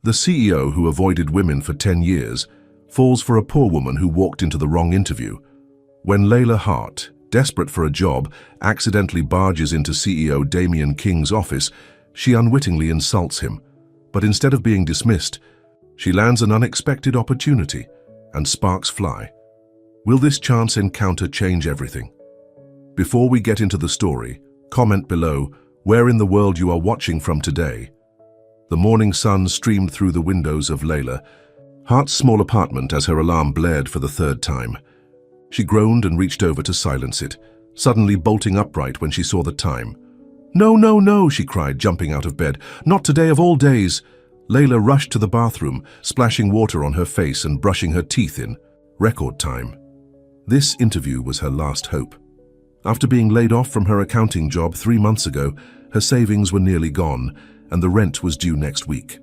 The CEO who avoided women for 10 years falls for a poor woman who walked into the wrong interview. When Layla Hart, desperate for a job, accidentally barges into CEO Damian King's office, she unwittingly insults him. But instead of being dismissed, she lands an unexpected opportunity, and sparks fly. Will this chance encounter change everything? Before we get into the story, comment below where in the world you are watching from today. The morning sun streamed through the windows of Layla Hart's small apartment as her alarm blared for the third time. She groaned and reached over to silence it, suddenly bolting upright when she saw the time. "No, no, no," she cried, jumping out of bed. "Not today of all days." Layla rushed to the bathroom, splashing water on her face and brushing her teeth in record time. This interview was her last hope. After being laid off from her accounting job 3 months ago, her savings were nearly gone, and the rent was due next week.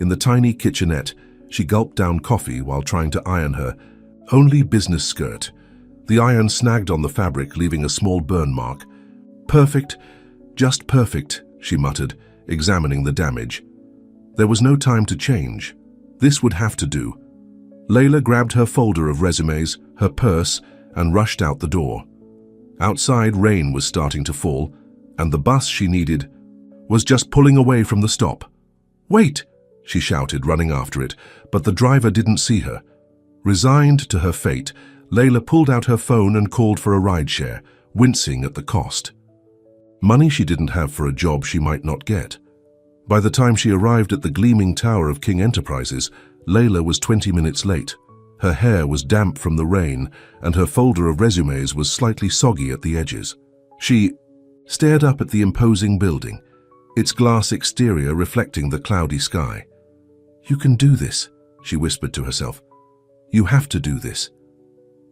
In the tiny kitchenette, she gulped down coffee while trying to iron her only business skirt. The iron snagged on the fabric, leaving a small burn mark. "Perfect, just perfect," she muttered, examining the damage. There was no time to change. This would have to do. Layla grabbed her folder of resumes, her purse, and rushed out the door. Outside, rain was starting to fall, and the bus she needed was just pulling away from the stop. "Wait!" she shouted, running after it, but the driver didn't see her. Resigned to her fate, Layla pulled out her phone and called for a rideshare, wincing at the cost. Money she didn't have for a job she might not get. By the time she arrived at the gleaming tower of King Enterprises, Layla was 20 minutes late. Her hair was damp from the rain, and her folder of resumes was slightly soggy at the edges. She stared up at the imposing building, its glass exterior reflecting the cloudy sky. "You can do this," she whispered to herself. "You have to do this."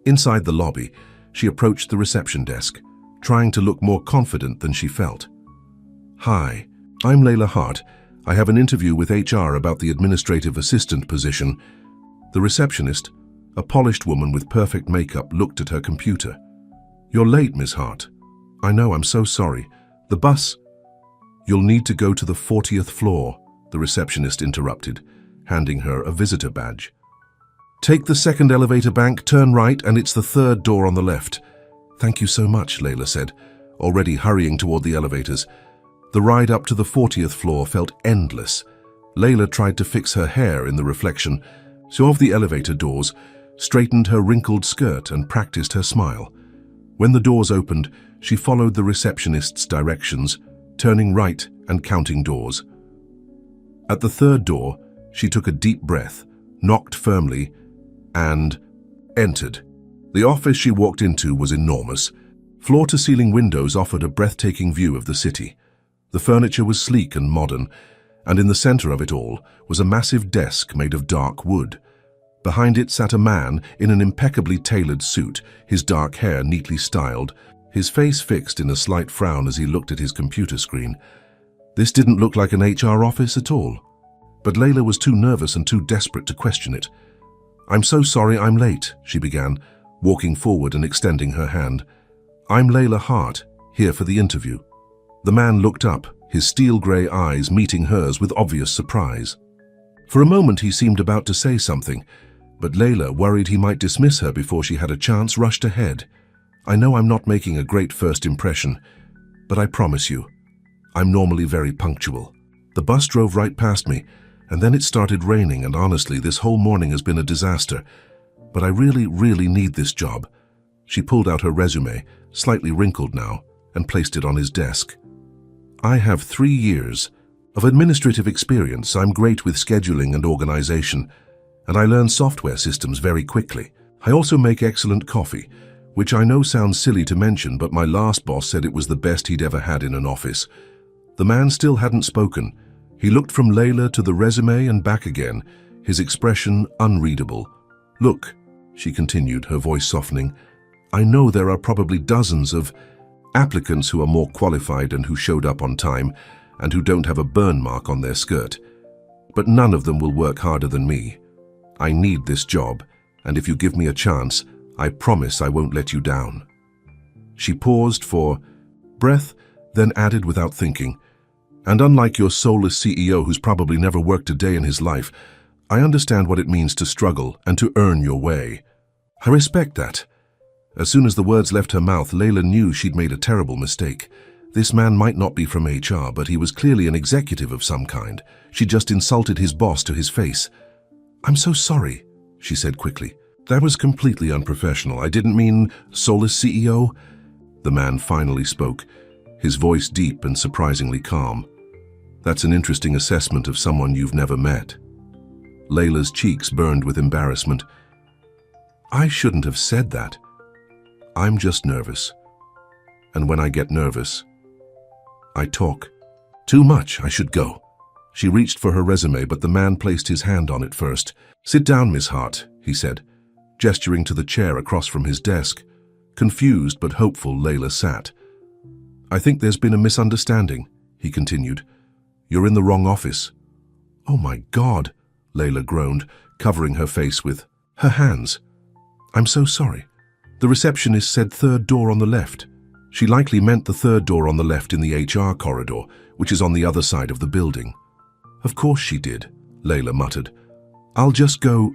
Inside the lobby, she approached the reception desk, trying to look more confident than she felt. "Hi, I'm Layla Hart. I have an interview with HR about the administrative assistant position." The receptionist, a polished woman with perfect makeup, looked at her computer. "You're late, Miss Hart." "I know, I'm so sorry. The bus—" "You'll need to go to the 40th floor," the receptionist interrupted, handing her a visitor badge. "Take the second elevator bank, turn right, and it's the third door on the left." "Thank you so much," Layla said, already hurrying toward the elevators. The ride up to the 40th floor felt endless. Layla tried to fix her hair in the reflection, saw off the elevator doors, straightened her wrinkled skirt, and practiced her smile. When the doors opened, she followed the receptionist's directions, turning right and counting doors. At the third door, she took a deep breath, knocked firmly, and entered. The office she walked into was enormous. Floor-to-ceiling windows offered a breathtaking view of the city. The furniture was sleek and modern, and in the center of it all was a massive desk made of dark wood. Behind it sat a man in an impeccably tailored suit, his dark hair neatly styled, his face fixed in a slight frown as he looked at his computer screen. This didn't look like an HR office at all. But Layla was too nervous and too desperate to question it. "I'm so sorry I'm late," she began, walking forward and extending her hand. "I'm Layla Hart, here for the interview." The man looked up, his steel-gray eyes meeting hers with obvious surprise. For a moment he seemed about to say something, but Layla, worried he might dismiss her before she had a chance, rushed ahead. "I know I'm not making a great first impression, but I promise you, I'm normally very punctual. The bus drove right past me, and then it started raining, and honestly, this whole morning has been a disaster. But I really need this job." She pulled out her resume, slightly wrinkled now, and placed it on his desk. "I have 3 years of administrative experience. I'm great with scheduling and organization, and I learn software systems very quickly. I also make excellent coffee, which I know sounds silly to mention, but my last boss said it was the best he'd ever had in an office." The man still hadn't spoken. He looked from Layla to the resume and back again, his expression unreadable. "Look," she continued, her voice softening, "I know there are probably dozens of applicants who are more qualified and who showed up on time and who don't have a burn mark on their skirt. But none of them will work harder than me. I need this job, and if you give me a chance, I promise I won't let you down." She paused for breath, then added without thinking, And unlike your soulless CEO who's probably never worked a day in his life, I understand what it means to struggle and to earn your way. I respect that. As soon as the words left her mouth, Layla knew she'd made a terrible mistake. This man might not be from HR, but he was clearly an executive of some kind. She just insulted his boss to his face. "I'm so sorry," she said quickly. "That was completely unprofessional. I didn't mean soulless CEO." The man finally spoke, his voice deep and surprisingly calm. "That's an interesting assessment of someone you've never met." Layla's cheeks burned with embarrassment. "I shouldn't have said that. I'm just nervous. And when I get nervous, I talk too much. I should go." She reached for her resume, but the man placed his hand on it first. "Sit down, Miss Hart," he said, gesturing to the chair across from his desk. Confused but hopeful, Layla sat. "I think there's been a misunderstanding," he continued. "You're in the wrong office." "Oh my God," Layla groaned, covering her face with her hands. "I'm so sorry. The receptionist said third door on the left." She likely meant the third door on the left in the HR corridor, which is on the other side of the building. "Of course she did," Layla muttered. "I'll just go—"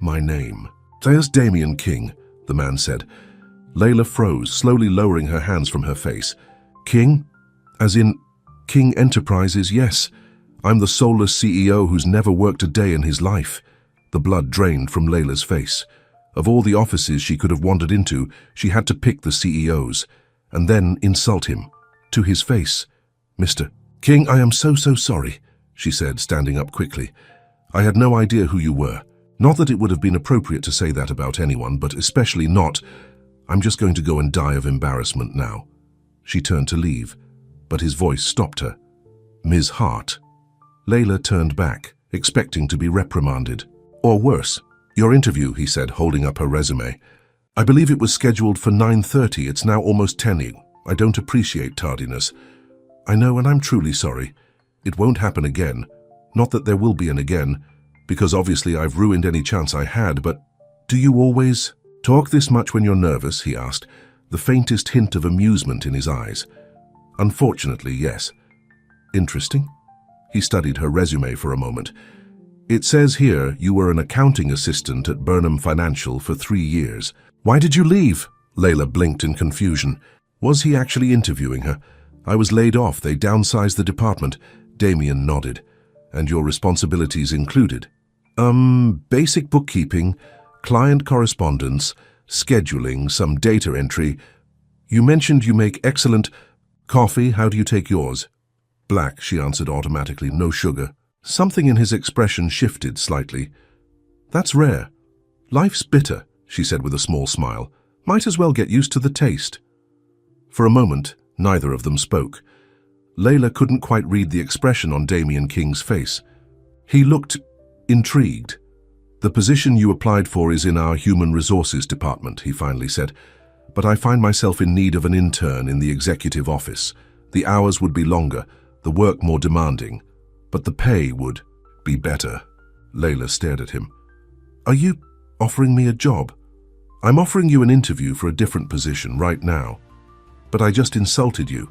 "My name." "There's Damien King," the man said. Layla froze, slowly lowering her hands from her face. "King? As in King Enterprises? Yes. I'm the soulless CEO who's never worked a day in his life." The blood drained from Layla's face. Of all the offices she could have wandered into, she had to pick the CEO's, and then insult him. To his face. "Mr. King, I am so sorry," she said, standing up quickly. "I had no idea who you were. Not that it would have been appropriate to say that about anyone, but especially not. I'm just going to go and die of embarrassment now." She turned to leave, but his voice stopped her. "Ms. Hart." Layla turned back, expecting to be reprimanded. "Or worse. Your interview," he said, holding up her resume. "I believe it was scheduled for 9:30. It's now almost 10. I don't appreciate tardiness." "I know, and I'm truly sorry. It won't happen again. Not that there will be an again, because obviously I've ruined any chance I had, but do you always talk this much when you're nervous?" he asked, the faintest hint of amusement in his eyes. "Unfortunately, yes." "Interesting." He studied her resume for a moment. "It says here you were an accounting assistant at Burnham Financial for 3 years. Why did you leave?" Layla blinked in confusion. Was he actually interviewing her? "I was laid off. They downsized the department." Damien nodded. "And your responsibilities included?" Basic bookkeeping, client correspondence, scheduling, some data entry. You mentioned you make excellent coffee. How do you take yours?" "Black," she answered automatically, "no sugar." Something in his expression shifted slightly. "That's rare. Life's bitter," she said with a small smile. "Might as well get used to the taste." For a moment, neither of them spoke. Layla couldn't quite read the expression on Damien King's face. He looked intrigued. "The position you applied for is in our human resources department," he finally said. "But I find myself in need of an intern in the executive office. The hours would be longer, the work more demanding, but the pay would be better." Layla stared at him. "Are you offering me a job?" "I'm offering you an interview for a different position right now. But I just insulted you.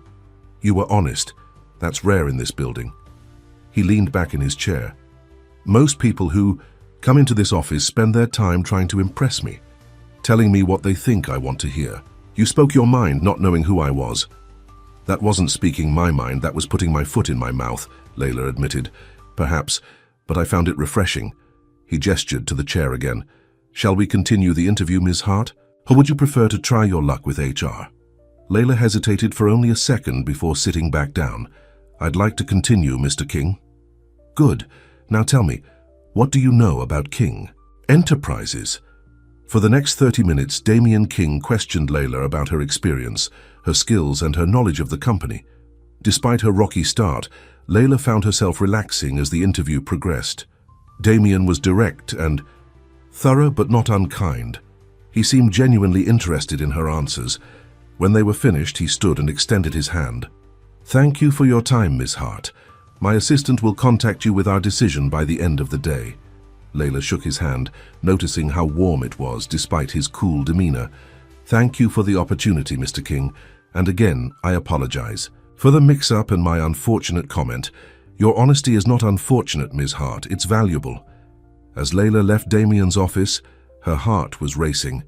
You were honest. That's rare in this building." He leaned back in his chair. "Most people who come into this office spend their time trying to impress me, telling me what they think I want to hear. You spoke your mind, not knowing who I was." "That wasn't speaking my mind, that was putting my foot in my mouth," Layla admitted. "Perhaps, but I found it refreshing." He gestured to the chair again. "Shall we continue the interview, Ms. Hart? Or would you prefer to try your luck with HR?" Layla hesitated for only a second before sitting back down. "I'd like to continue, Mr. King." "Good. Now tell me, what do you know about King Enterprises?" For the next 30 minutes, Damien King questioned Layla about her experience, her skills, and her knowledge of the company. Despite her rocky start, Layla found herself relaxing as the interview progressed. Damien was direct and thorough but not unkind. He seemed genuinely interested in her answers. When they were finished, he stood and extended his hand. "Thank you for your time, Miss Hart. My assistant will contact you with our decision by the end of the day." Layla shook his hand, noticing how warm it was despite his cool demeanor. "Thank you for the opportunity, Mr. King, and again, I apologize. For the mix-up and my unfortunate comment, your honesty is not unfortunate, Ms. Hart, it's valuable. As Layla left Damien's office, her heart was racing.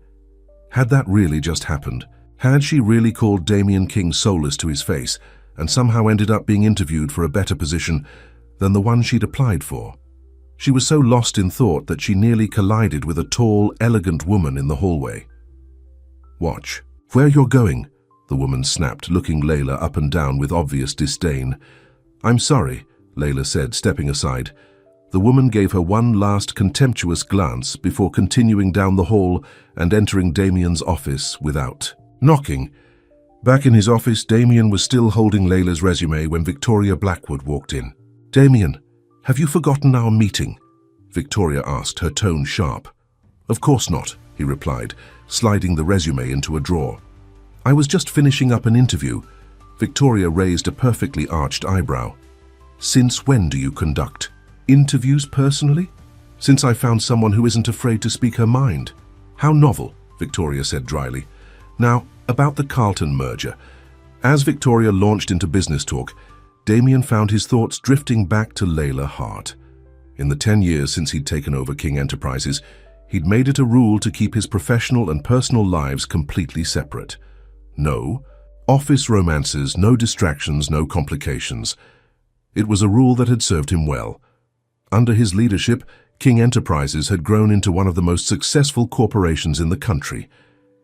Had that really just happened? Had she really called Damien King soulless to his face and somehow ended up being interviewed for a better position than the one she'd applied for? She was so lost in thought that she nearly collided with a tall, elegant woman in the hallway. "Watch. Where you're going?" the woman snapped, looking Layla up and down with obvious disdain. "I'm sorry," Layla said, stepping aside. The woman gave her one last contemptuous glance before continuing down the hall and entering Damien's office without knocking. Back in his office, Damien was still holding Layla's resume when Victoria Blackwood walked in. "Damien, have you forgotten our meeting?" Victoria asked, her tone sharp. "Of course not," he replied, sliding the resume into a drawer. "I was just finishing up an interview." Victoria raised a perfectly arched eyebrow. "Since when do you conduct interviews personally?" "Since I found someone who isn't afraid to speak her mind." "How novel," Victoria said dryly. "Now, about the Carlton merger." As Victoria launched into business talk, Damien found his thoughts drifting back to Layla Hart. In the 10 years since he'd taken over King Enterprises, he'd made it a rule to keep his professional and personal lives completely separate. No office romances, no distractions, no complications. It was a rule that had served him well. Under his leadership, King Enterprises had grown into one of the most successful corporations in the country.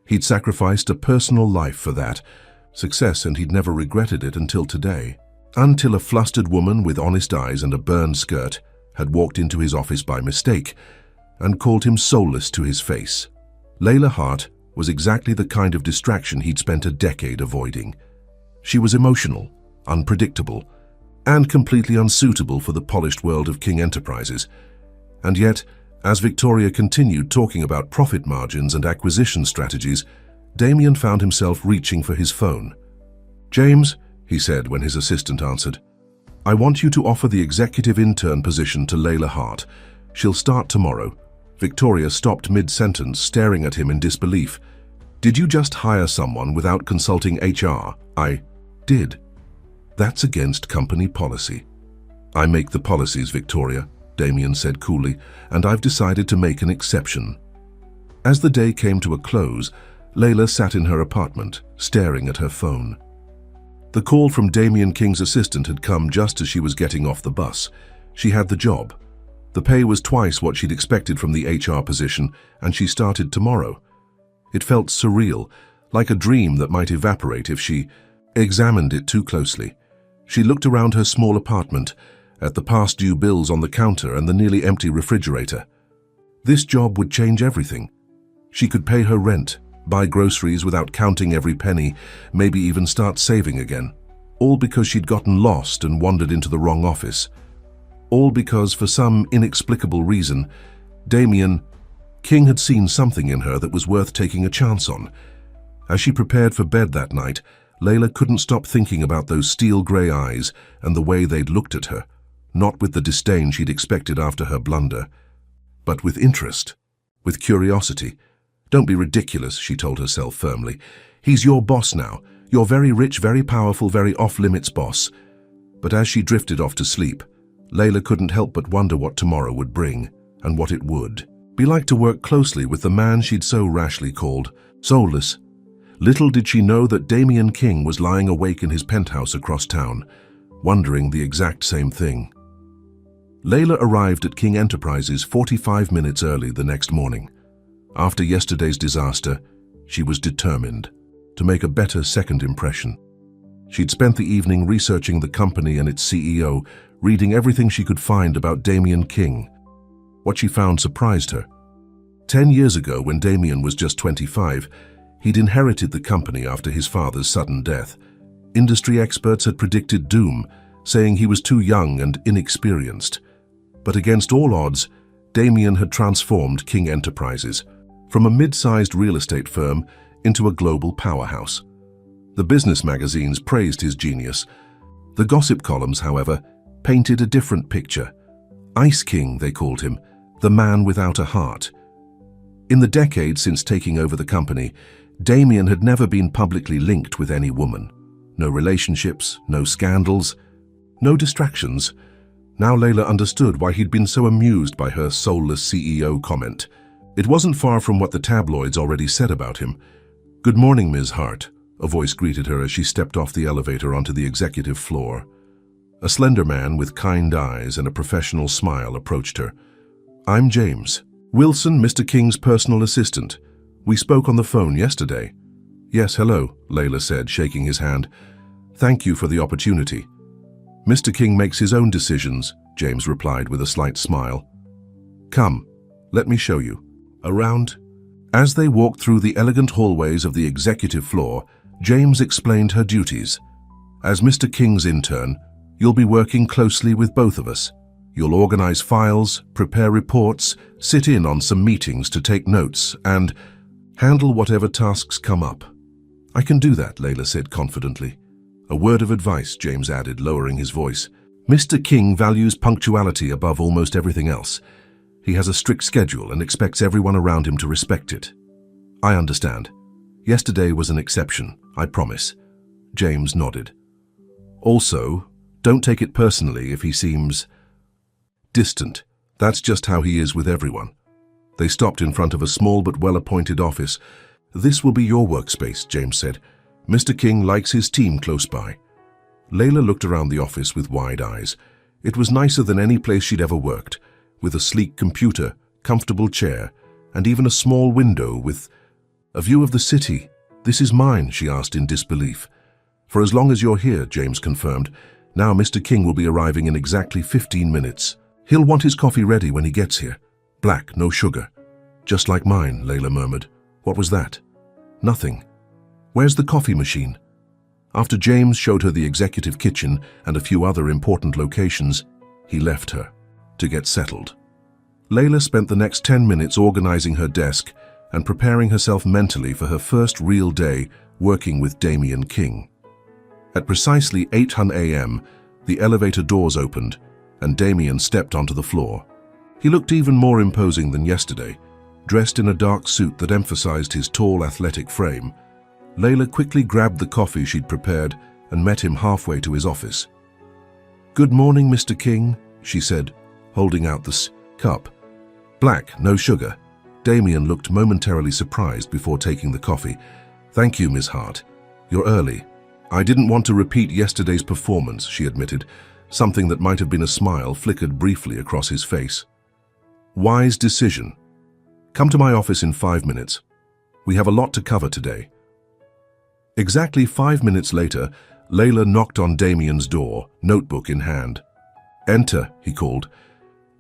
He'd sacrificed a personal life for that success, and he'd never regretted it until today. Until a flustered woman with honest eyes and a burned skirt had walked into his office by mistake and called him soulless to his face. Layla Hart was exactly the kind of distraction he'd spent a decade avoiding. She was emotional, unpredictable, and completely unsuitable for the polished world of King Enterprises. And yet, as Victoria continued talking about profit margins and acquisition strategies, Damien found himself reaching for his phone. "James," he said when his assistant answered, "I want you to offer the executive intern position to Layla Hart. She'll start tomorrow." Victoria stopped mid-sentence, staring at him in disbelief. "Did you just hire someone without consulting HR?" "I did." "That's against company policy." "I make the policies, Victoria," Damien said coolly, "and I've decided to make an exception." As the day came to a close, Layla sat in her apartment, staring at her phone. The call from Damien King's assistant had come just as she was getting off the bus. She had the job. The pay was twice what she'd expected from the HR position, and she started tomorrow. It felt surreal, like a dream that might evaporate if she examined it too closely. She looked around her small apartment, at the past due bills on the counter and the nearly empty refrigerator. This job would change everything. She could pay her rent, buy groceries without counting every penny, maybe even start saving again. All because she'd gotten lost and wandered into the wrong office. All because, for some inexplicable reason, Damien King had seen something in her that was worth taking a chance on. As she prepared for bed that night, Layla couldn't stop thinking about those steel-grey eyes and the way they'd looked at her, not with the disdain she'd expected after her blunder, but with interest, with curiosity. "Don't be ridiculous," she told herself firmly. "He's your boss now, your very rich, very powerful, very off-limits boss." But as she drifted off to sleep, Layla couldn't help but wonder what tomorrow would bring, and what it would be like to work closely with the man she'd so rashly called soulless. Little did she know that Damien King was lying awake in his penthouse across town, wondering the exact same thing. Layla arrived at King Enterprises 45 minutes early the next morning. After yesterday's disaster, she was determined to make a better second impression. She'd spent the evening researching the company and its CEO, reading everything she could find about Damien King. What she found surprised her. 10 years ago, when Damien was just 25, he'd inherited the company after his father's sudden death. Industry experts had predicted doom, saying he was too young and inexperienced. But against all odds, Damien had transformed King Enterprises from a mid-sized real estate firm into a global powerhouse. The business magazines praised his genius. The gossip columns, however, painted a different picture. Ice King, they called him, the man without a heart. In the decade since taking over the company, Damien had never been publicly linked with any woman. No relationships, no scandals, no distractions. Now Layla understood why he'd been so amused by her soulless CEO comment. It wasn't far from what the tabloids already said about him. "Good morning, Ms. Hart," a voice greeted her as she stepped off the elevator onto the executive floor. A slender man with kind eyes and a professional smile approached her. "I'm James. Wilson, Mr. King's personal assistant. We spoke on the phone yesterday." "Yes, hello," Layla said, shaking his hand. "Thank you for the opportunity." "Mr. King makes his own decisions," James replied with a slight smile. "Come, let me show you around." As they walked through the elegant hallways of the executive floor, James explained her duties. "As Mr. King's intern, you'll be working closely with both of us. You'll organize files, prepare reports, sit in on some meetings to take notes, and handle whatever tasks come up." "I can do that," Layla said confidently. "A word of advice," James added, lowering his voice. "Mr. King values punctuality above almost everything else. He has a strict schedule and expects everyone around him to respect it." "I understand. Yesterday was an exception, I promise." James nodded. "Also, don't take it personally if he seems distant. That's just how he is with everyone." They stopped in front of a small but well-appointed office. "This will be your workspace," James said. "Mr. King likes his team close by." Layla looked around the office with wide eyes. It was nicer than any place she'd ever worked, with a sleek computer, comfortable chair, and even a small window with a view of the city. "This is mine," she asked in disbelief. "For as long as you're here," James confirmed. "Now Mr. King will be arriving in exactly 15 minutes. He'll want his coffee ready when he gets here. Black, no sugar." "Just like mine," Layla murmured. "What was that?" "Nothing. Where's the coffee machine?" After James showed her the executive kitchen and a few other important locations, he left her to get settled. Layla spent the next 10 minutes organizing her desk and preparing herself mentally for her first real day working with Damien King. At precisely 8:00 a.m., the elevator doors opened and Damien stepped onto the floor. He looked even more imposing than yesterday, dressed in a dark suit that emphasized his tall, athletic frame. Layla quickly grabbed the coffee she'd prepared and met him halfway to his office. "Good morning, Mr. King," she said, holding out the cup. "Black, no sugar." Damien looked momentarily surprised before taking the coffee. "Thank you, Ms. Hart. You're early." "I didn't want to repeat yesterday's performance," she admitted. Something that might have been a smile flickered briefly across his face. "Wise decision. Come to my office in 5 minutes. We have a lot to cover today." Exactly 5 minutes later, Layla knocked on Damien's door, notebook in hand. "Enter," he called.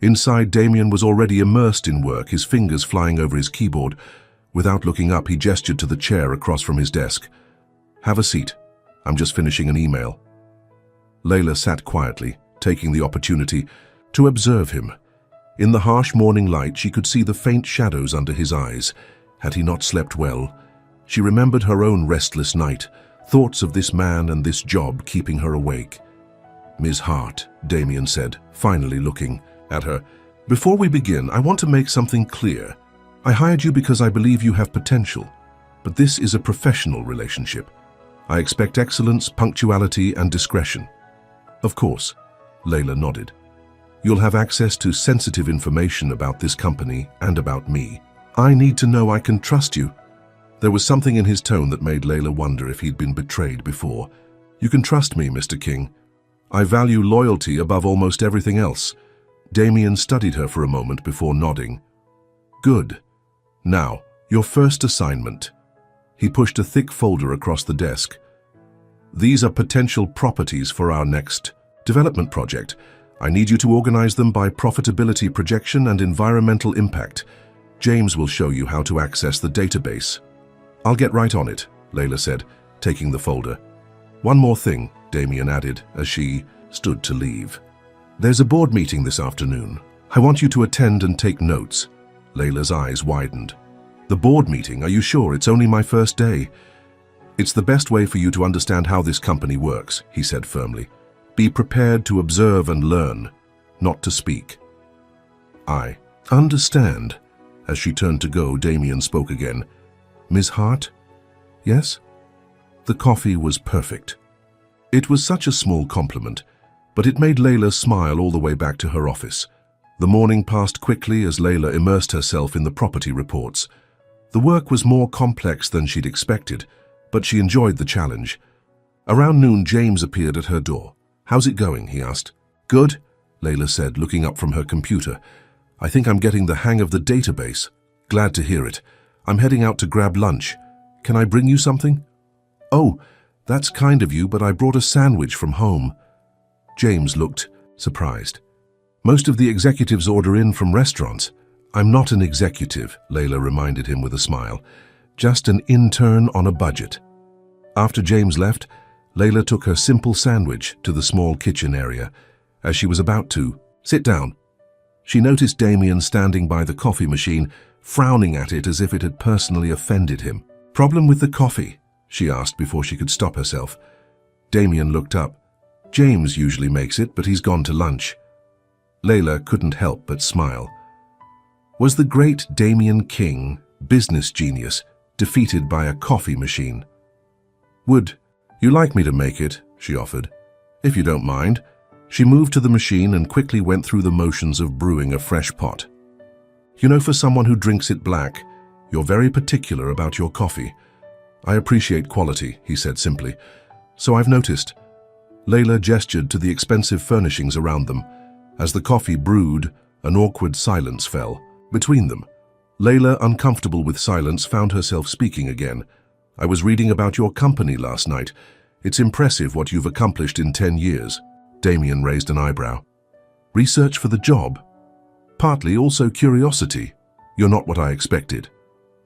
Inside, Damien was already immersed in work, his fingers flying over his keyboard. Without looking up, he gestured to the chair across from his desk. "Have a seat. I'm just finishing an email." Layla sat quietly, taking the opportunity to observe him. In the harsh morning light, she could see the faint shadows under his eyes. Had he not slept well? She remembered her own restless night, thoughts of this man and this job keeping her awake. "Ms. Hart," Damien said, finally looking at her. "Before we begin, I want to make something clear. I hired you because I believe you have potential, but this is a professional relationship. I expect excellence, punctuality, and discretion." "Of course," Layla nodded. "You'll have access to sensitive information about this company and about me. I need to know I can trust you." There was something in his tone that made Layla wonder if he'd been betrayed before. "You can trust me, Mr. King. I value loyalty above almost everything else." Damien studied her for a moment before nodding. "Good. Now, your first assignment." He pushed a thick folder across the desk. "These are potential properties for our next development project. I need you to organize them by profitability projection and environmental impact. James will show you how to access the database." "I'll get right on it," Layla said, taking the folder. "One more thing," Damien added as she stood to leave. "There's a board meeting this afternoon. I want you to attend and take notes." Layla's eyes widened. "The board meeting? Are you sure? It's only my first day." "It's the best way for you to understand how this company works," he said firmly. "Be prepared to observe and learn, not to speak." "I understand." As she turned to go, Damien spoke again. "Ms. Hart?" "Yes?" The coffee was perfect. It was such a small compliment, but it made Layla smile all the way back to her office. The morning passed quickly as Layla immersed herself in the property reports. The work was more complex than she'd expected, but she enjoyed the challenge. Around noon, James appeared at her door. "How's it going?" he asked. "Good," Layla said, looking up from her computer. "I think I'm getting the hang of the database." "Glad to hear it. I'm heading out to grab lunch. Can I bring you something?" "Oh, that's kind of you, but I brought a sandwich from home." James looked surprised. "Most of the executives order in from restaurants." "I'm not an executive," Layla reminded him with a smile. "Just an intern on a budget." After James left, Layla took her simple sandwich to the small kitchen area. As she was about to sit down, she noticed Damien standing by the coffee machine, frowning at it as if it had personally offended him. "Problem with the coffee?" she asked before she could stop herself. Damien looked up. "James usually makes it, but he's gone to lunch." Layla couldn't help but smile. Was the great Damien King, business genius, defeated by a coffee machine? "Would you like me to make it?" she offered. "If you don't mind." She moved to the machine and quickly went through the motions of brewing a fresh pot. "You know, for someone who drinks it black, you're very particular about your coffee." "I appreciate quality," he said simply. "So I've noticed." Layla gestured to the expensive furnishings around them. As the coffee brewed, an awkward silence fell between them. Layla, uncomfortable with silence, found herself speaking again. "I was reading about your company last night. It's impressive what you've accomplished in 10 years. Damien raised an eyebrow. "Research for the job?" "Partly, also curiosity. You're not what I expected."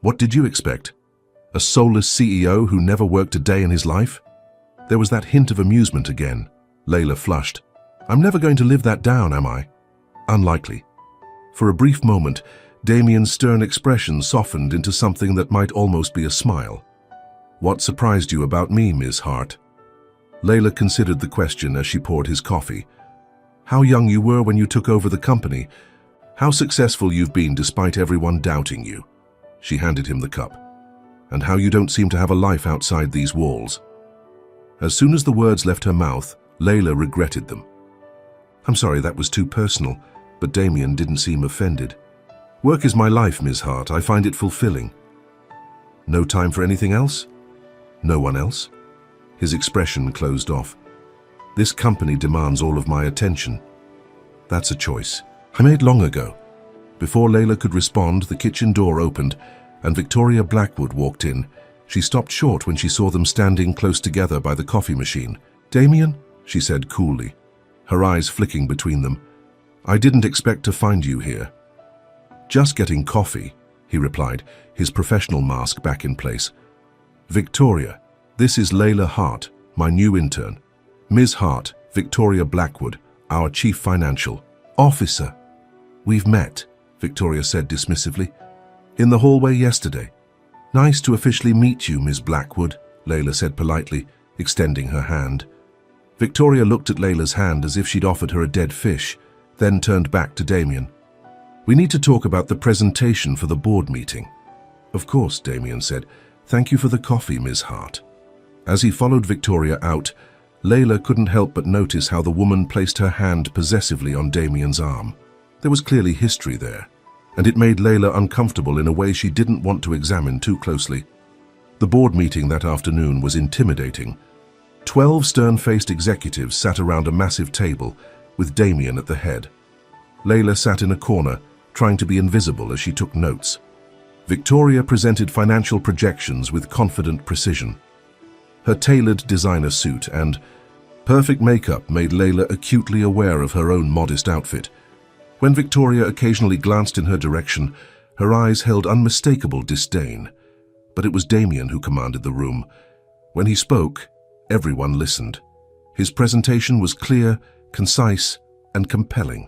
"What did you expect? A soulless CEO who never worked a day in his life?" There was that hint of amusement again. Layla flushed. "I'm never going to live that down, am I?" "Unlikely." For a brief moment, Damien's stern expression softened into something that might almost be a smile. "What surprised you about me, Ms. Hart?" Layla considered the question as she poured his coffee. "How young you were when you took over the company. How successful you've been despite everyone doubting you." She handed him the cup. "And how you don't seem to have a life outside these walls." As soon as the words left her mouth, Layla regretted them. "I'm sorry, that was too personal," but Damien didn't seem offended. "Work is my life, Ms. Hart. I find it fulfilling." "No time for anything else?" "No one else?" His expression closed off. "This company demands all of my attention." "That's a choice I made long ago." Before Layla could respond, the kitchen door opened, and Victoria Blackwood walked in. She stopped short when she saw them standing close together by the coffee machine. "Damien?" she said coolly, her eyes flicking between them. "I didn't expect to find you here." "Just getting coffee," he replied, his professional mask back in place. "Victoria, this is Layla Hart, my new intern. Ms. Hart, Victoria Blackwood, our chief financial officer." "We've met," Victoria said dismissively. "In the hallway yesterday." "Nice to officially meet you, Ms. Blackwood," Layla said politely, extending her hand. Victoria looked at Layla's hand as if she'd offered her a dead fish, then turned back to Damien. "We need to talk about the presentation for the board meeting." "Of course," Damien said. "Thank you for the coffee, Ms. Hart." As he followed Victoria out, Layla couldn't help but notice how the woman placed her hand possessively on Damien's arm. There was clearly history there, and it made Layla uncomfortable in a way she didn't want to examine too closely. The board meeting that afternoon was intimidating. 12 stern-faced executives sat around a massive table, with Damien at the head. Layla sat in a corner, trying to be invisible as she took notes. Victoria presented financial projections with confident precision. Her tailored designer suit and perfect makeup made Layla acutely aware of her own modest outfit. When Victoria occasionally glanced in her direction, her eyes held unmistakable disdain. But it was Damien who commanded the room. When he spoke, everyone listened. His presentation was clear, concise, and compelling.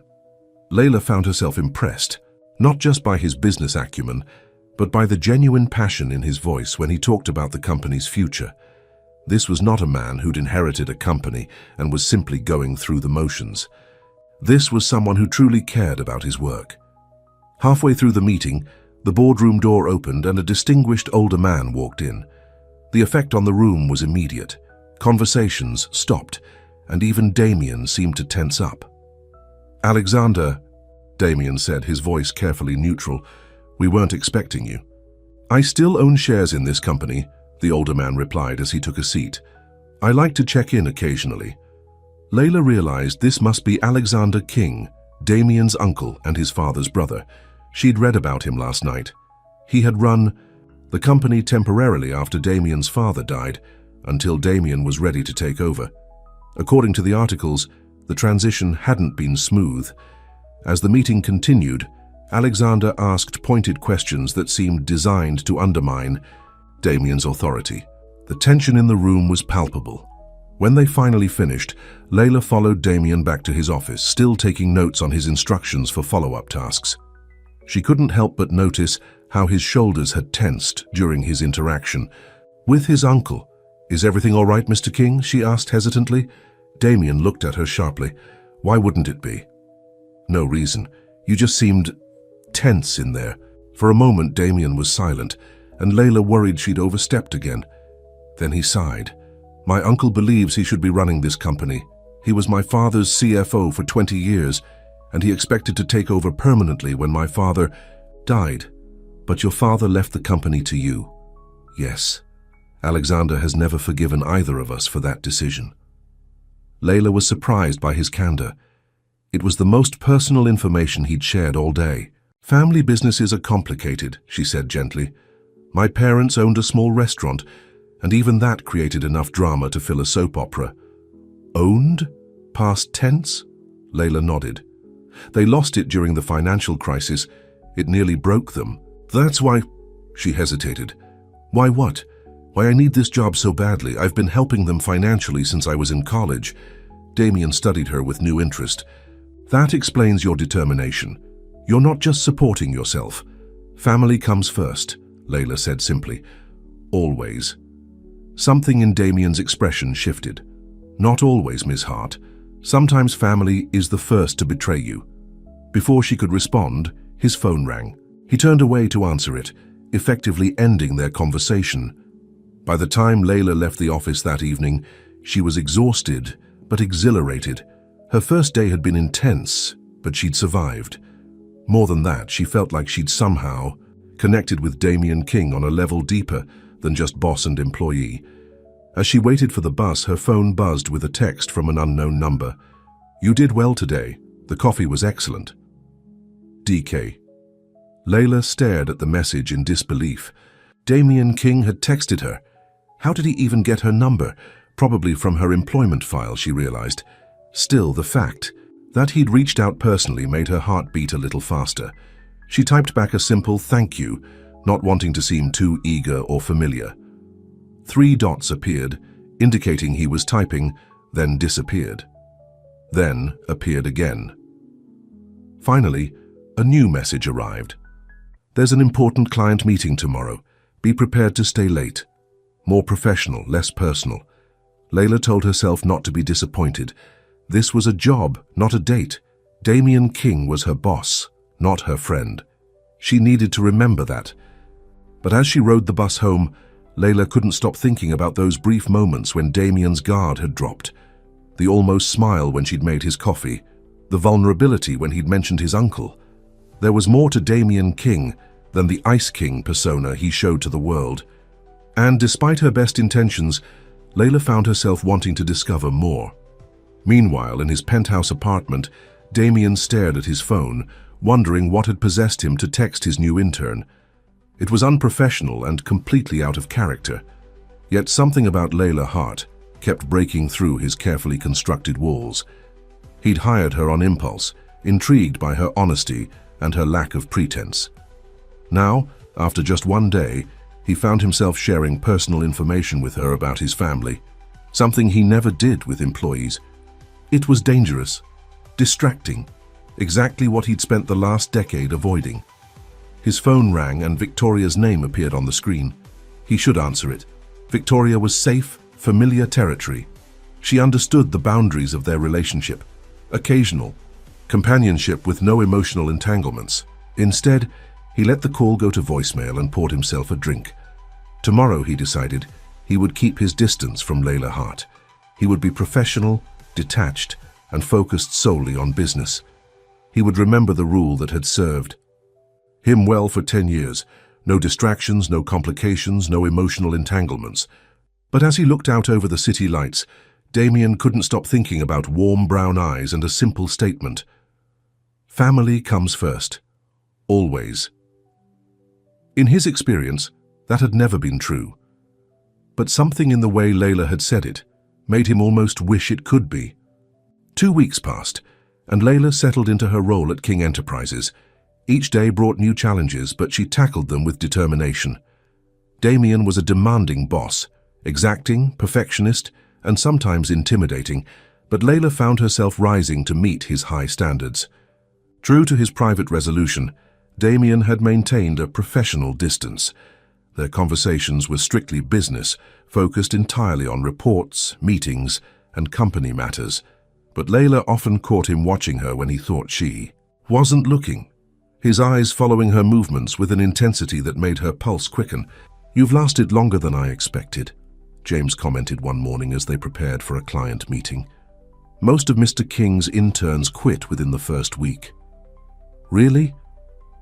Layla found herself impressed, not just by his business acumen, but by the genuine passion in his voice when he talked about the company's future. This was not a man who'd inherited a company and was simply going through the motions. This was someone who truly cared about his work. Halfway through the meeting, the boardroom door opened and a distinguished older man walked in. The effect on the room was immediate. Conversations stopped, and even Damien seemed to tense up. "Alexander," Damien said, his voice carefully neutral, "we weren't expecting you." "I still own shares in this company," the older man replied as he took a seat. "I like to check in occasionally." Layla realized this must be Alexander King, Damien's uncle and his father's brother. She'd read about him last night. He had run the company temporarily after Damien's father died, until Damien was ready to take over. According to the articles, the transition hadn't been smooth. As the meeting continued, Alexander asked pointed questions that seemed designed to undermine Damien's authority. The tension in the room was palpable. When they finally finished, Layla followed Damien back to his office, still taking notes on his instructions for follow-up tasks. She couldn't help but notice how his shoulders had tensed during his interaction with his uncle. "Is everything all right, Mr. King?" she asked hesitantly. Damien looked at her sharply. "Why wouldn't it be?" "No reason. You just seemed tense in there." For a moment, Damien was silent, and Layla worried she'd overstepped again. Then he sighed. "My uncle believes he should be running this company. He was my father's CFO for 20 years, and he expected to take over permanently when my father died. But your father left the company to you." "Yes. Alexander has never forgiven either of us for that decision." Layla was surprised by his candor. It was the most personal information he'd shared all day. "Family businesses are complicated," she said gently. "My parents owned a small restaurant, and even that created enough drama to fill a soap opera." "Owned? Past tense?" Layla nodded. "They lost it during the financial crisis. It nearly broke them. That's why—" She hesitated. "Why what? Why I need this job so badly. I've been helping them financially since I was in college." Damien studied her with new interest. "That explains your determination. You're not just supporting yourself. Family comes first," Layla said simply. "Always." Something in Damien's expression shifted. "Not always, Miss Hart. Sometimes family is the first to betray you." Before she could respond, his phone rang. He turned away to answer it, effectively ending their conversation. By the time Layla left the office that evening, she was exhausted but exhilarated. Her first day had been intense, but she'd survived. More than that, she felt like she'd somehow connected with Damien King on a level deeper than just boss and employee. As she waited for the bus, her phone buzzed with a text from an unknown number. "You did well today. The coffee was excellent. DK." Layla stared at the message in disbelief. Damien King had texted her. How did he even get her number? Probably from her employment file, she realized. Still, the fact that he'd reached out personally made her heart beat a little faster. She typed back a simple "thank you," not wanting to seem too eager or familiar. 3 dots appeared, indicating he was typing, then disappeared. Then appeared again. Finally, a new message arrived. "There's an important client meeting tomorrow. Be prepared to stay late." More professional, less personal. Layla told herself not to be disappointed. This was a job, not a date. Damien King was her boss, not her friend. She needed to remember that. But as she rode the bus home, Layla couldn't stop thinking about those brief moments when Damien's guard had dropped. The almost smile when she'd made his coffee. The vulnerability when he'd mentioned his uncle. There was more to Damien King than the Ice King persona he showed to the world. And despite her best intentions, Layla found herself wanting to discover more. Meanwhile, in his penthouse apartment, Damien stared at his phone, wondering what had possessed him to text his new intern. It was unprofessional and completely out of character. Yet something about Layla Hart kept breaking through his carefully constructed walls. He'd hired her on impulse, intrigued by her honesty and her lack of pretense. Now, after just one day, he found himself sharing personal information with her about his family, something he never did with employees. It was dangerous, distracting, exactly what he'd spent the last decade avoiding. His phone rang and Victoria's name appeared on the screen. He should answer it. Victoria was safe, familiar territory. She understood the boundaries of their relationship. Occasional, companionship with no emotional entanglements. Instead, he let the call go to voicemail and poured himself a drink. Tomorrow, he decided, He would keep his distance from Layla Hart. He would be professional, detached, and focused solely on business. He would remember the rule that had served him well for 10 years. No distractions, no complications, no emotional entanglements. But as he looked out over the city lights, Damien couldn't stop thinking about warm brown eyes and a simple statement. Family comes first. Always. In his experience, that had never been true. But something in the way Layla had said it made him almost wish it could be. 2 weeks passed, and Layla settled into her role at King Enterprises. Each day brought new challenges, but she tackled them with determination. Damien was a demanding boss, exacting, perfectionist, and sometimes intimidating, but Layla found herself rising to meet his high standards. True to his private resolution, Damien had maintained a professional distance. Their conversations were strictly business, focused entirely on reports, meetings, and company matters. But Layla often caught him watching her when he thought she wasn't looking, his eyes following her movements with an intensity that made her pulse quicken. "You've lasted longer than I expected," James commented one morning as they prepared for a client meeting. "Most of Mr. King's interns quit within the first week." "Really?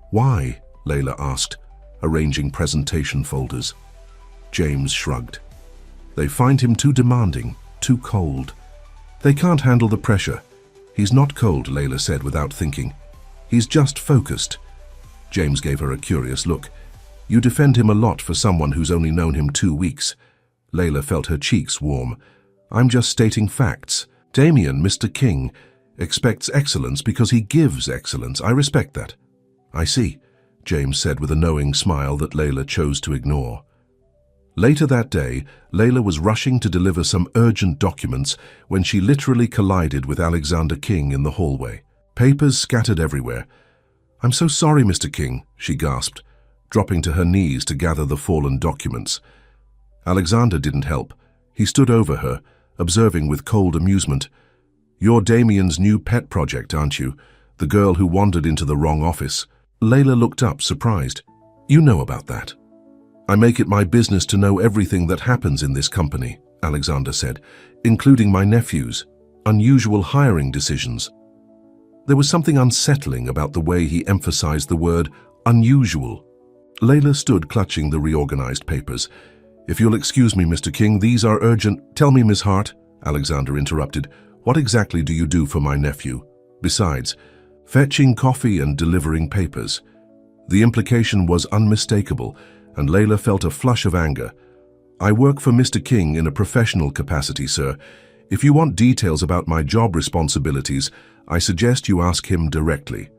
Why?" Layla asked, arranging presentation folders. James shrugged. "They find him too demanding, too cold. They can't handle the pressure." "He's not cold," Layla said without thinking. "He's just focused." James gave her a curious look. "You defend him a lot for someone who's only known him 2 weeks. Layla felt her cheeks warm. "I'm just stating facts. Damien, Mr. King, expects excellence because he gives excellence. I respect that." "I see," James said with a knowing smile that Layla chose to ignore. Later that day, Layla was rushing to deliver some urgent documents when she literally collided with Alexander King in the hallway. Papers scattered everywhere. "I'm so sorry, Mr. King," she gasped, dropping to her knees to gather the fallen documents. Alexander didn't help. He stood over her, observing with cold amusement. "You're Damien's new pet project, aren't you? The girl who wandered into the wrong office." Layla looked up, surprised. "You know about that." "I make it my business to know everything that happens in this company," Alexander said, "including my nephew's unusual hiring decisions." There was something unsettling about the way he emphasized the word unusual. Layla stood clutching the reorganized papers. "If you'll excuse me, Mr. King, these are urgent." "Tell me, Miss Hart," Alexander interrupted, "what exactly do you do for my nephew? Besides, fetching coffee and delivering papers." The implication was unmistakable, and Layla felt a flush of anger. "I work for Mr. King in a professional capacity, sir. If you want details about my job responsibilities, I suggest you ask him directly."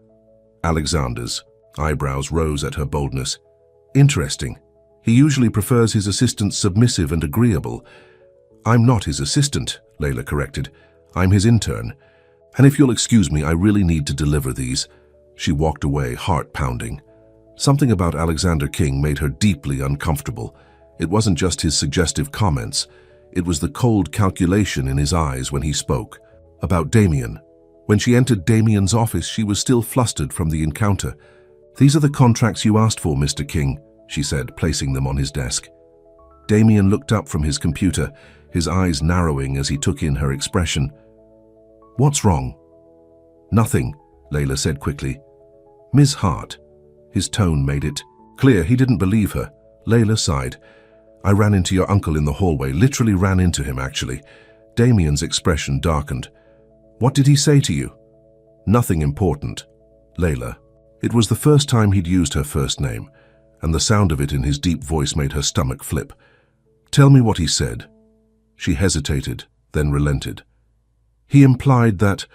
Alexander's eyebrows rose at her boldness. "Interesting. He usually prefers his assistants submissive and agreeable." "I'm not his assistant," Layla corrected. "I'm his intern. And if you'll excuse me, I really need to deliver these." She walked away, heart pounding. Something about Alexander King made her deeply uncomfortable. It wasn't just his suggestive comments. It was the cold calculation in his eyes when he spoke. About Damien. When she entered Damien's office, she was still flustered from the encounter. "These are the contracts you asked for, Mr. King," she said, placing them on his desk. Damien looked up from his computer, his eyes narrowing as he took in her expression. "What's wrong?" "Nothing," Layla said quickly. "Ms. Hart." His tone made it clear he didn't believe her. Layla sighed. "I ran into your uncle in the hallway, literally ran into him, actually." Damien's expression darkened. "What did he say to you?" "Nothing important." "Layla." It was the first time he'd used her first name, and the sound of it in his deep voice made her stomach flip. "Tell me what he said." She hesitated, then relented. "He implied that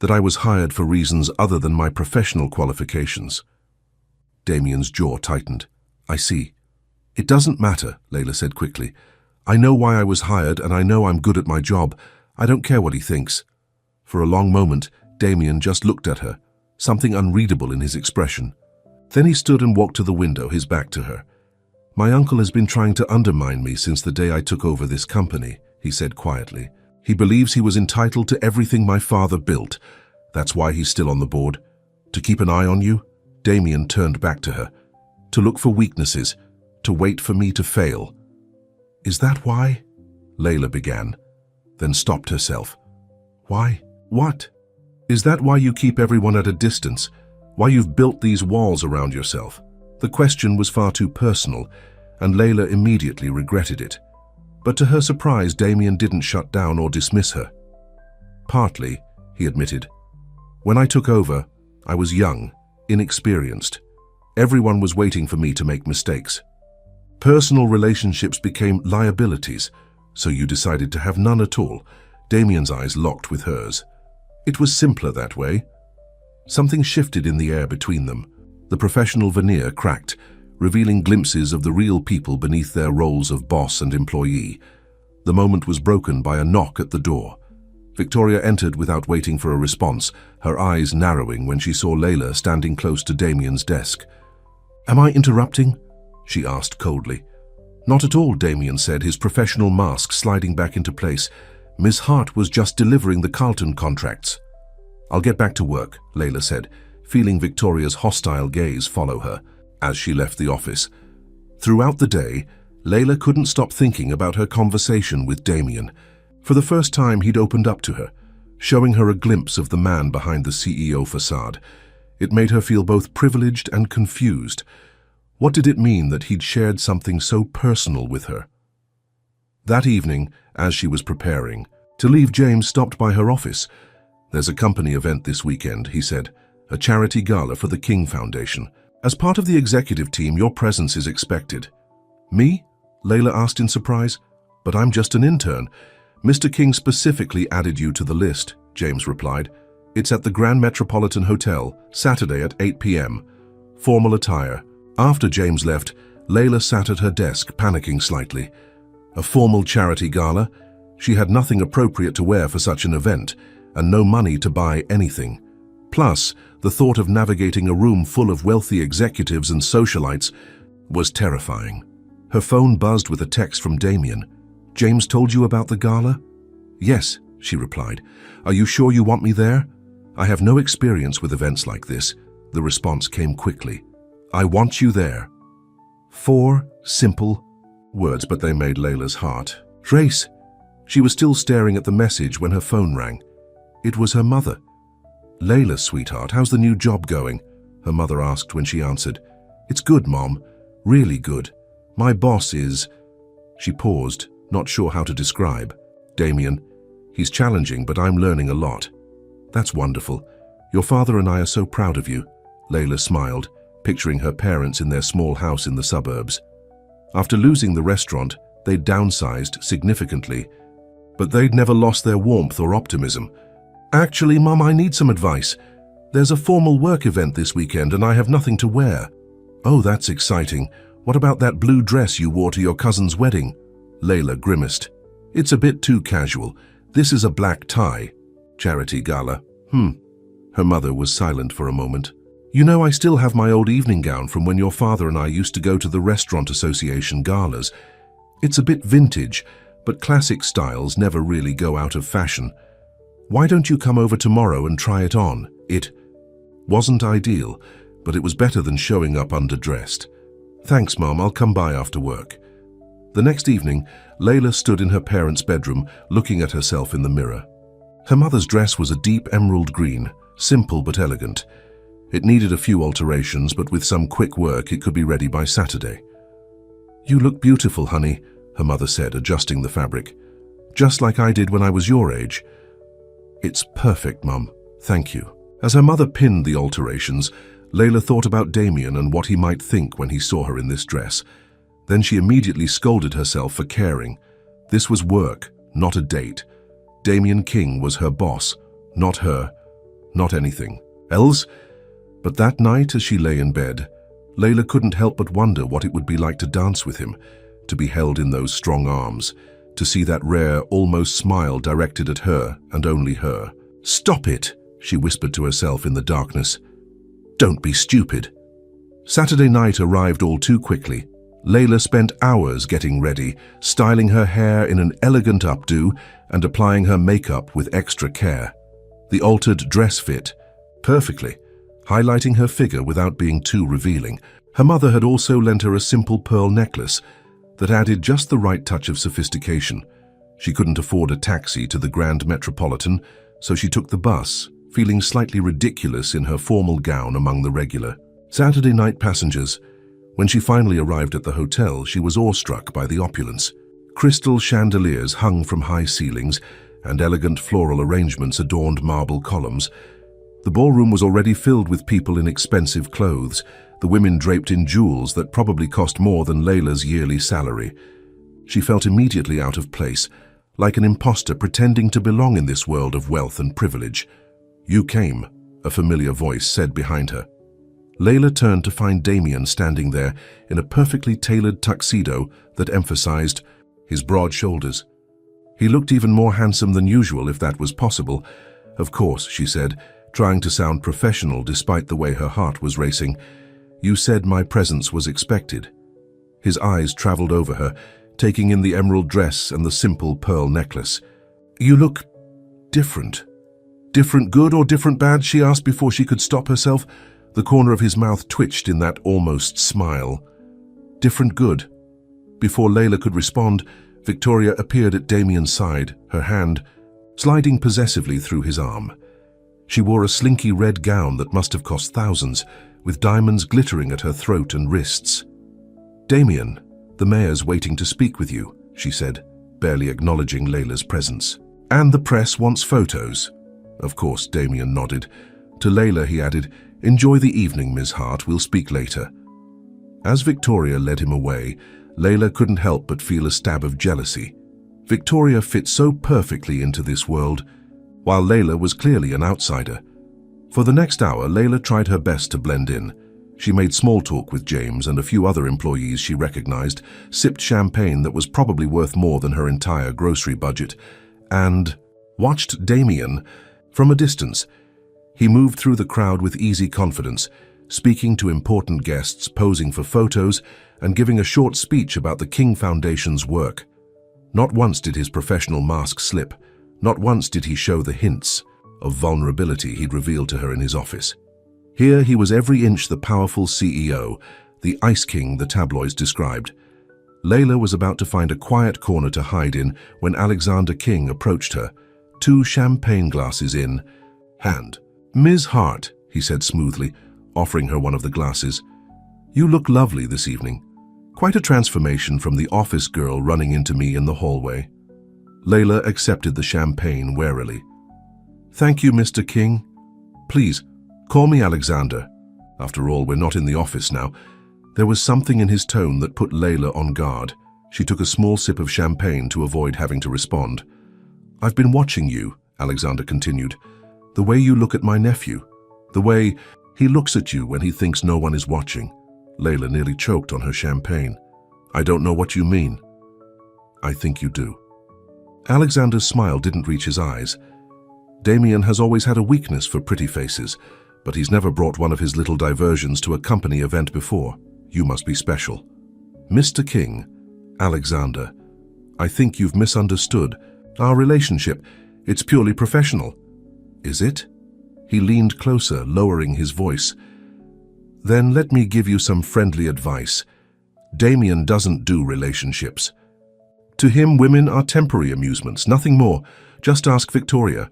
I was hired for reasons other than my professional qualifications." Damien's jaw tightened. "I see." "It doesn't matter," Layla said quickly. "I know why I was hired, and I know I'm good at my job. I don't care what he thinks." For a long moment, Damien just looked at her, something unreadable in his expression. Then he stood and walked to the window, his back to her. "My uncle has been trying to undermine me since the day I took over this company," he said quietly. "He believes he was entitled to everything my father built. That's why he's still on the board. To keep an eye on you." Damien turned back to her. "To look for weaknesses. To wait for me to fail." Is that why? Layla began, then stopped herself. Why? What? Is that why you keep everyone at a distance? Why you've built these walls around yourself? The question was far too personal, and Layla immediately regretted it. But to her surprise, Damien didn't shut down or dismiss her. Partly, he admitted. When I took over, I was young, inexperienced. Everyone was waiting for me to make mistakes. Personal relationships became liabilities, so you decided to have none at all. Damien's eyes locked with hers. It was simpler that way. Something shifted in the air between them. The professional veneer cracked, revealing glimpses of the real people beneath their roles of boss and employee. The moment was broken by a knock at the door. Victoria entered without waiting for a response, her eyes narrowing when she saw Layla standing close to Damien's desk. "Am I interrupting?" she asked coldly. "Not at all," Damien said, his professional mask sliding back into place. "Miss Hart was just delivering the Carlton contracts." "I'll get back to work," Layla said, feeling Victoria's hostile gaze follow her as she left the office. Throughout the day, Layla couldn't stop thinking about her conversation with Damien. For the first time, he'd opened up to her, showing her a glimpse of the man behind the CEO facade. It made her feel both privileged and confused. What did it mean that he'd shared something so personal with her? That evening, as she was preparing to leave, James stopped by her office. "There's a company event this weekend," he said, "a charity gala for the King Foundation. As part of the executive team, your presence is expected." "Me?" Layla asked in surprise. "But I'm just an intern." "Mr. King specifically added you to the list," James replied. "It's at the Grand Metropolitan Hotel, Saturday at 8 p.m. Formal attire." After James left, Layla sat at her desk, panicking slightly. A formal charity gala? She had nothing appropriate to wear for such an event, and no money to buy anything. Plus, the thought of navigating a room full of wealthy executives and socialites was terrifying. Her phone buzzed with a text from Damien. "James told you about the gala?" "Yes," she replied. "Are you sure you want me there?" "I have no experience with events like this." The response came quickly. "I want you there." 4 simple words, but they made Layla's heart race. She was still staring at the message when her phone rang. It was her mother. "Layla, sweetheart, how's the new job going?" her mother asked when she answered. "It's good, Mom. Really good. My boss is..." She paused, not sure how to describe. "Damien. He's challenging, but I'm learning a lot." "That's wonderful. Your father and I are so proud of you." Layla smiled, picturing her parents in their small house in the suburbs. After losing the restaurant, they'd downsized significantly, but they'd never lost their warmth or optimism. "Actually, Mom, I need some advice. There's a formal work event this weekend and I have nothing to wear." "Oh, that's exciting. What about that blue dress you wore to your cousin's wedding?" Layla grimaced. "It's a bit too casual. This is a black tie." "Charity gala." Her mother was silent for a moment. "You know, I still have my old evening gown from when your father and I used to go to the Restaurant Association galas. It's a bit vintage, but classic styles never really go out of fashion. Why don't you come over tomorrow and try it on?" It wasn't ideal, but it was better than showing up underdressed. "Thanks, Mom, I'll come by after work." The next evening, Layla stood in her parents' bedroom, looking at herself in the mirror. Her mother's dress was a deep emerald green, simple but elegant. It needed a few alterations, but with some quick work, it could be ready by Saturday. "You look beautiful, honey," her mother said, adjusting the fabric. "Just like I did when I was your age." "It's perfect, Mum. Thank you." As her mother pinned the alterations, Layla thought about Damien and what he might think when he saw her in this dress. Then she immediately scolded herself for caring. This was work, not a date. Damien King was her boss, not her, not anything else. But that night, as she lay in bed, Layla couldn't help but wonder what it would be like to dance with him, to be held in those strong arms, to see that rare, almost smile directed at her and only her. "Stop it," she whispered to herself in the darkness. "Don't be stupid." Saturday night arrived all too quickly. Layla spent hours getting ready, styling her hair in an elegant updo and applying her makeup with extra care. The altered dress fit perfectly, highlighting her figure without being too revealing. Her mother had also lent her a simple pearl necklace. that added just the right touch of sophistication. She couldn't afford a taxi to the Grand Metropolitan, so she took the bus, feeling slightly ridiculous in her formal gown among the regular Saturday night passengers. When she finally arrived at the hotel, she was awestruck by the opulence. Crystal chandeliers hung from high ceilings, and elegant floral arrangements adorned marble columns. The ballroom was already filled with people in expensive clothes, the women draped in jewels that probably cost more than Layla's yearly salary. She felt immediately out of place, like an imposter pretending to belong in this world of wealth and privilege. "You came," a familiar voice said behind her. Layla turned to find Damien standing there in a perfectly tailored tuxedo that emphasized his broad shoulders. He looked even more handsome than usual, if that was possible. "Of course," she said, trying to sound professional despite the way her heart was racing. "You said my presence was expected." His eyes traveled over her, taking in the emerald dress and the simple pearl necklace. "You look different." "Different good or different bad?" she asked before she could stop herself. The corner of his mouth twitched in that almost smile. "Different good." Before Layla could respond, Victoria appeared at Damien's side, her hand sliding possessively through his arm. She wore a slinky red gown that must have cost thousands, with diamonds glittering at her throat and wrists. "Damien, the mayor's waiting to speak with you," she said, barely acknowledging Layla's presence. "And the press wants photos." Of course, Damien nodded. To Layla, he added, "Enjoy the evening, Ms. Hart. We'll speak later." As Victoria led him away, Layla couldn't help but feel a stab of jealousy. Victoria fit so perfectly into this world, while Layla was clearly an outsider. For the next hour, Layla tried her best to blend in. She made small talk with James and a few other employees she recognized, sipped champagne that was probably worth more than her entire grocery budget, and watched Damien from a distance. He moved through the crowd with easy confidence, speaking to important guests, posing for photos, and giving a short speech about the King Foundation's work. Not once did his professional mask slip. Not once did he show the hints of vulnerability he'd revealed to her in his office. Here he was every inch the powerful CEO, the Ice King the tabloids described. Layla was about to find a quiet corner to hide in when Alexander King approached her, 2 champagne glasses in hand. "Ms. Hart," he said smoothly, offering her one of the glasses. "You look lovely this evening. Quite a transformation from the office girl running into me in the hallway." Layla accepted the champagne warily. "Thank you, Mr. King. Please, call me Alexander. After all, we're not in the office now." There was something in his tone that put Layla on guard. She took a small sip of champagne to avoid having to respond. "I've been watching you," Alexander continued. "The way you look at my nephew. The way he looks at you when he thinks no one is watching." Layla nearly choked on her champagne. "I don't know what you mean." "I think you do." Alexander's smile didn't reach his eyes. Damien has always had a weakness for pretty faces, but he's never brought one of his little diversions to a company event before. "You must be special." "Mr. King, Alexander, I think you've misunderstood our relationship. It's purely professional." "Is it?" He leaned closer, lowering his voice. "Then let me give you some friendly advice. Damien doesn't do relationships. To him, women are temporary amusements, nothing more. Just ask Victoria."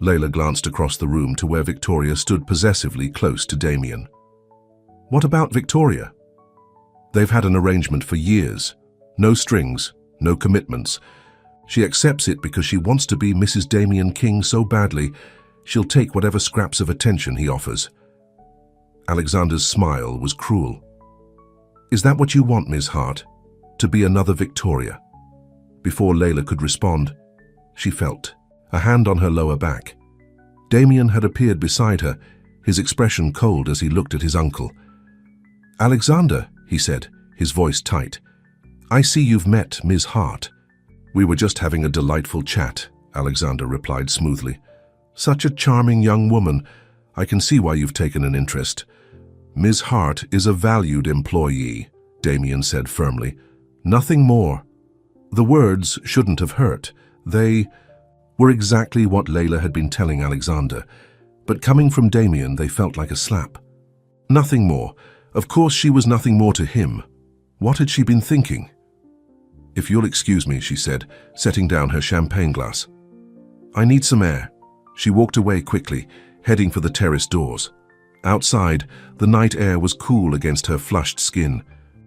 Layla glanced across the room to where Victoria stood possessively close to Damien. "What about Victoria?" "They've had an arrangement for years. No strings, no commitments. She accepts it because she wants to be Mrs. Damien King so badly, she'll take whatever scraps of attention he offers." Alexander's smile was cruel. "Is that what you want, Ms. Hart? To be another Victoria?" Before Layla could respond, she felt a hand on her lower back. Damien had appeared beside her, his expression cold as he looked at his uncle. "Alexander," he said, his voice tight, "I see you've met Ms. Hart." "We were just having a delightful chat," Alexander replied smoothly. "Such a charming young woman. I can see why you've taken an interest." "Ms. Hart is a valued employee," Damien said firmly. "Nothing more." The words shouldn't have hurt. They were exactly what Layla had been telling Alexander, but coming from Damien, they felt like a slap. Nothing more. Of course she was nothing more to him. What had she been thinking? "If you'll excuse me," she said, setting down her champagne glass. "I need some air." She walked away quickly, heading for the terrace doors. Outside, the night air was cool against her flushed skin.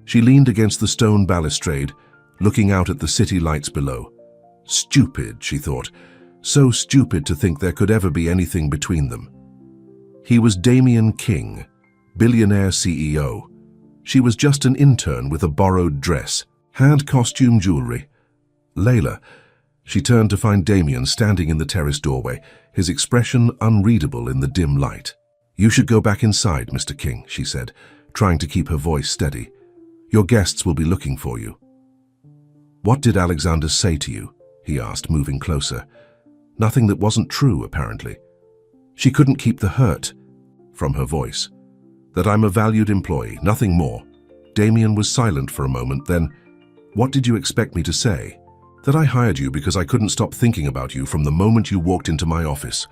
She leaned against the stone balustrade, looking out at the city lights below. Stupid, she thought. So stupid to think there could ever be anything between them. He was Damien King, billionaire CEO. She was just an intern with a borrowed dress, had costume jewelry. Layla. She turned to find Damien standing in the terrace doorway, his expression unreadable in the dim light. "You should go back inside, Mr. King," she said, trying to keep her voice steady. "Your guests will be looking for you." "What did Alexander say to you?" he asked, moving closer. Nothing that wasn't true, apparently. She couldn't keep the hurt from her voice. "That I'm a valued employee, nothing more." Damien was silent for a moment, then, "What did you expect me to say?" "That I hired you because I couldn't stop thinking about you from the moment you walked into my office.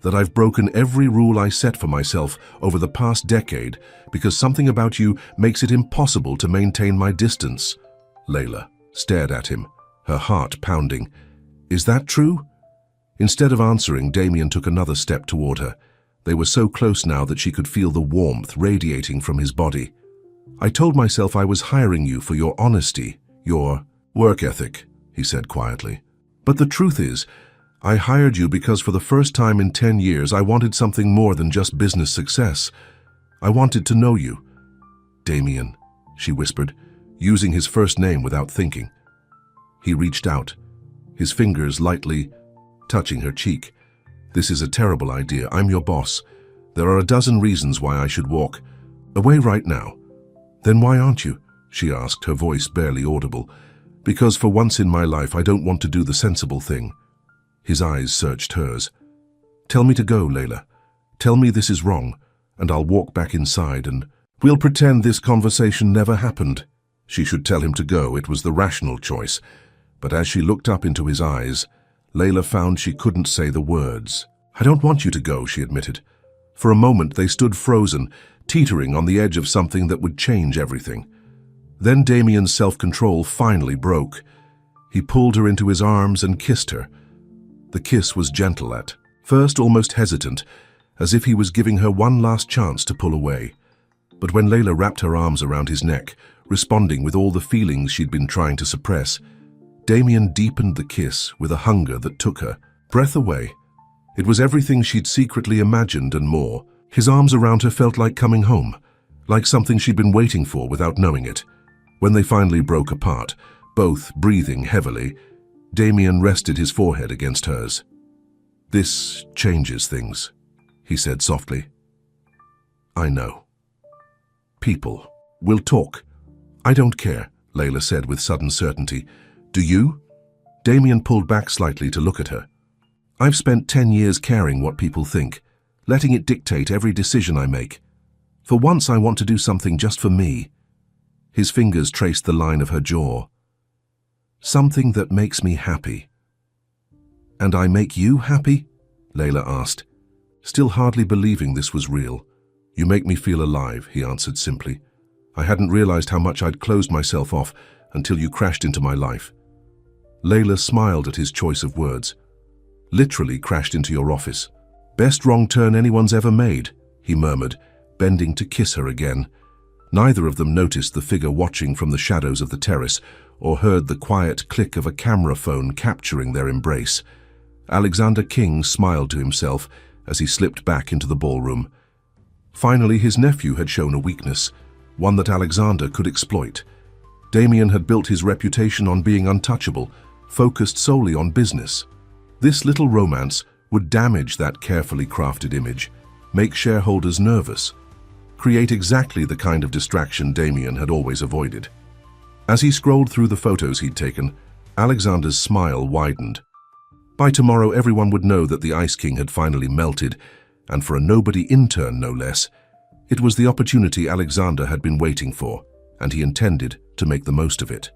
That I've broken every rule I set for myself over the past decade because something about you makes it impossible to maintain my distance." Layla stared at him, her heart pounding. "Is that true?" Instead of answering, Damien took another step toward her. They were so close now that she could feel the warmth radiating from his body. "I told myself I was hiring you for your honesty, your work ethic," he said quietly. "But the truth is, I hired you because for the first time in 10 years I wanted something more than just business success. I wanted to know you." "Damien," she whispered, using his first name without thinking. He reached out, his fingers lightly touching her cheek. "This is a terrible idea. I'm your boss. There are a dozen reasons why I should walk away right now." "Then why aren't you?" she asked, her voice barely audible. "Because for once in my life I don't want to do the sensible thing." His eyes searched hers. "Tell me to go, Layla. Tell me this is wrong, and I'll walk back inside and we'll pretend this conversation never happened." She should tell him to go. It was the rational choice. But as she looked up into his eyes, Layla found she couldn't say the words. "I don't want you to go," she admitted. For a moment they stood frozen, teetering on the edge of something that would change everything. Then Damien's self-control finally broke. He pulled her into his arms and kissed her. The kiss was gentle at first, almost hesitant, as if he was giving her one last chance to pull away. But when Layla wrapped her arms around his neck, responding with all the feelings she'd been trying to suppress, Damien deepened the kiss with a hunger that took her breath away. It was everything she'd secretly imagined and more. His arms around her felt like coming home, like something she'd been waiting for without knowing it. When they finally broke apart, both breathing heavily, Damien rested his forehead against hers. "This changes things," he said softly. "I know. People. We'll talk." "I don't care," Layla said with sudden certainty. "Do you?" Damien pulled back slightly to look at her. "I've spent 10 years caring what people think, letting it dictate every decision I make. For once I want to do something just for me." His fingers traced the line of her jaw. "Something that makes me happy." "And I make you happy?" Layla asked, still hardly believing this was real. "You make me feel alive," he answered simply. "I hadn't realized how much I'd closed myself off until you crashed into my life." Layla smiled at his choice of words. "Literally crashed into your office. Best wrong turn anyone's ever made," he murmured, bending to kiss her again. Neither of them noticed the figure watching from the shadows of the terrace or heard the quiet click of a camera phone capturing their embrace. Alexander King smiled to himself as he slipped back into the ballroom. Finally, his nephew had shown a weakness, one that Alexander could exploit. Damien had built his reputation on being untouchable, focused solely on business. This little romance would damage that carefully crafted image, make shareholders nervous, create exactly the kind of distraction Damien had always avoided. As he scrolled through the photos he'd taken, Alexander's smile widened. By tomorrow, everyone would know that the Ice King had finally melted, and for a nobody intern no less, it was the opportunity Alexander had been waiting for, and he intended to make the most of it.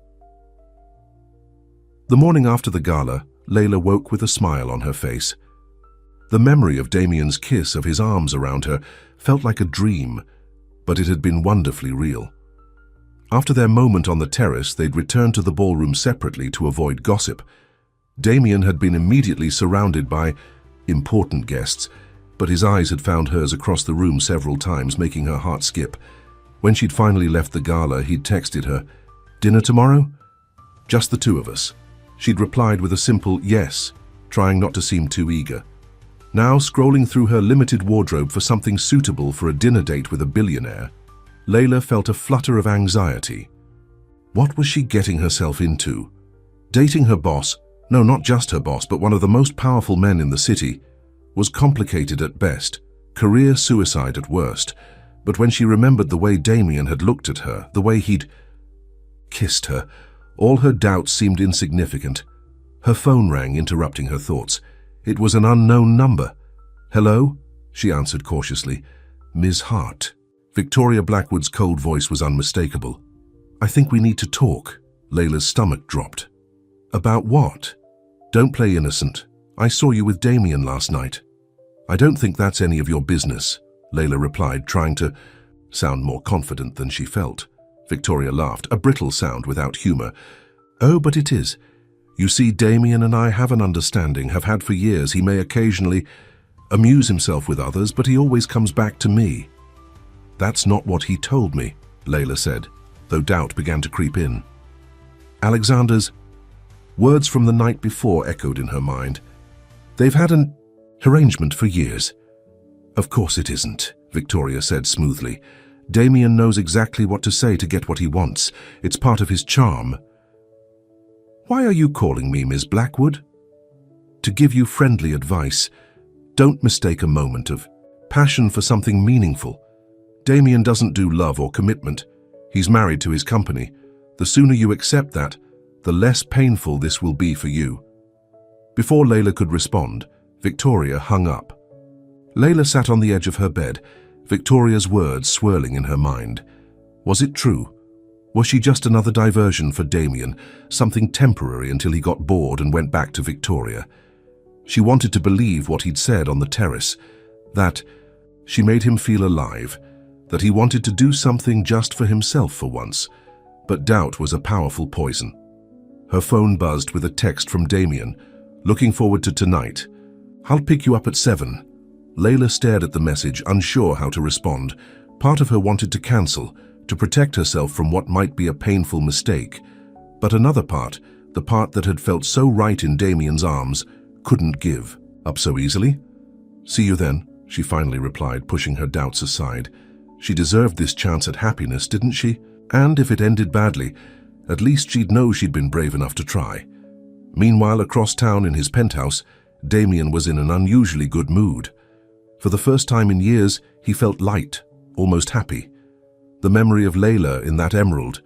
The morning after the gala, Layla woke with a smile on her face. The memory of Damien's kiss, of his arms around her, felt like a dream, but it had been wonderfully real. After their moment on the terrace, they'd returned to the ballroom separately to avoid gossip. Damien had been immediately surrounded by important guests, but his eyes had found hers across the room several times, making her heart skip. When she'd finally left the gala, he'd texted her, "Dinner tomorrow?" "Just the two of us." She'd replied with a simple yes, trying not to seem too eager. Now, scrolling through her limited wardrobe for something suitable for a dinner date with a billionaire, Layla felt a flutter of anxiety. What was she getting herself into? Dating her boss, no, not just her boss, but one of the most powerful men in the city, was complicated at best, career suicide at worst. But when she remembered the way Damien had looked at her, the way he'd kissed her, all her doubts seemed insignificant. Her phone rang, interrupting her thoughts. It was an unknown number. "Hello?" she answered cautiously. "Ms. Hart." Victoria Blackwood's cold voice was unmistakable. "I think we need to talk." Layla's stomach dropped. "About what?" "Don't play innocent. I saw you with Damien last night." "I don't think that's any of your business," Layla replied, trying to sound more confident than she felt. Victoria laughed, a brittle sound without humor. "Oh, but it is. You see, Damien and I have an understanding, have had for years. He may occasionally amuse himself with others, but he always comes back to me." "That's not what he told me," Layla said, though doubt began to creep in. Alexander's words from the night before echoed in her mind. "They've had an arrangement for years." "Of course it isn't," Victoria said smoothly. "Damien knows exactly what to say to get what he wants. It's part of his charm." "Why are you calling me, Ms. Blackwood?" "To give you friendly advice. Don't mistake a moment of passion for something meaningful. Damien doesn't do love or commitment. He's married to his company. The sooner you accept that, the less painful this will be for you." Before Layla could respond, Victoria hung up. Layla sat on the edge of her bed, Victoria's words swirling in her mind. Was it true? Was she just another diversion for Damien, something temporary until he got bored and went back to Victoria? She wanted to believe what he'd said on the terrace, that she made him feel alive, that he wanted to do something just for himself for once. But doubt was a powerful poison. Her phone buzzed with a text from Damien. "Looking forward to tonight. I'll pick you up at 7. Layla stared at the message, unsure how to respond. Part of her wanted to cancel, to protect herself from what might be a painful mistake. But another part, the part that had felt so right in Damien's arms, couldn't give up so easily. "See you then," she finally replied, pushing her doubts aside. She deserved this chance at happiness, didn't she? And if it ended badly, at least she'd know she'd been brave enough to try. Meanwhile, across town in his penthouse, Damien was in an unusually good mood. For the first time in years, he felt light, almost happy. The memory of Layla in that emerald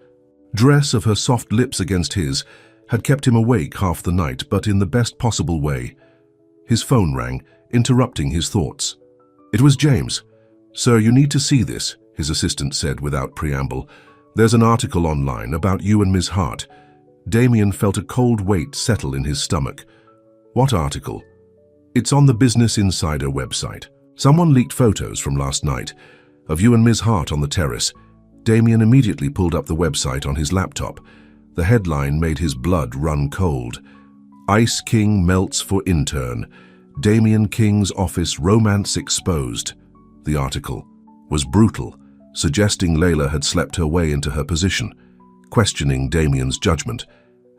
dress, of her soft lips against his, had kept him awake half the night, but in the best possible way. His phone rang, interrupting his thoughts. It was James. "Sir, you need to see this," his assistant said without preamble. "There's an article online about you and Ms. Hart." Damien felt a cold weight settle in his stomach. "What article?" "It's on the Business Insider website. Someone leaked photos from last night of you and Ms. Hart on the terrace." Damien immediately pulled up the website on his laptop. The headline made his blood run cold. "Ice King melts for intern. Damien King's office romance exposed." The article was brutal, suggesting Layla had slept her way into her position, questioning Damien's judgment,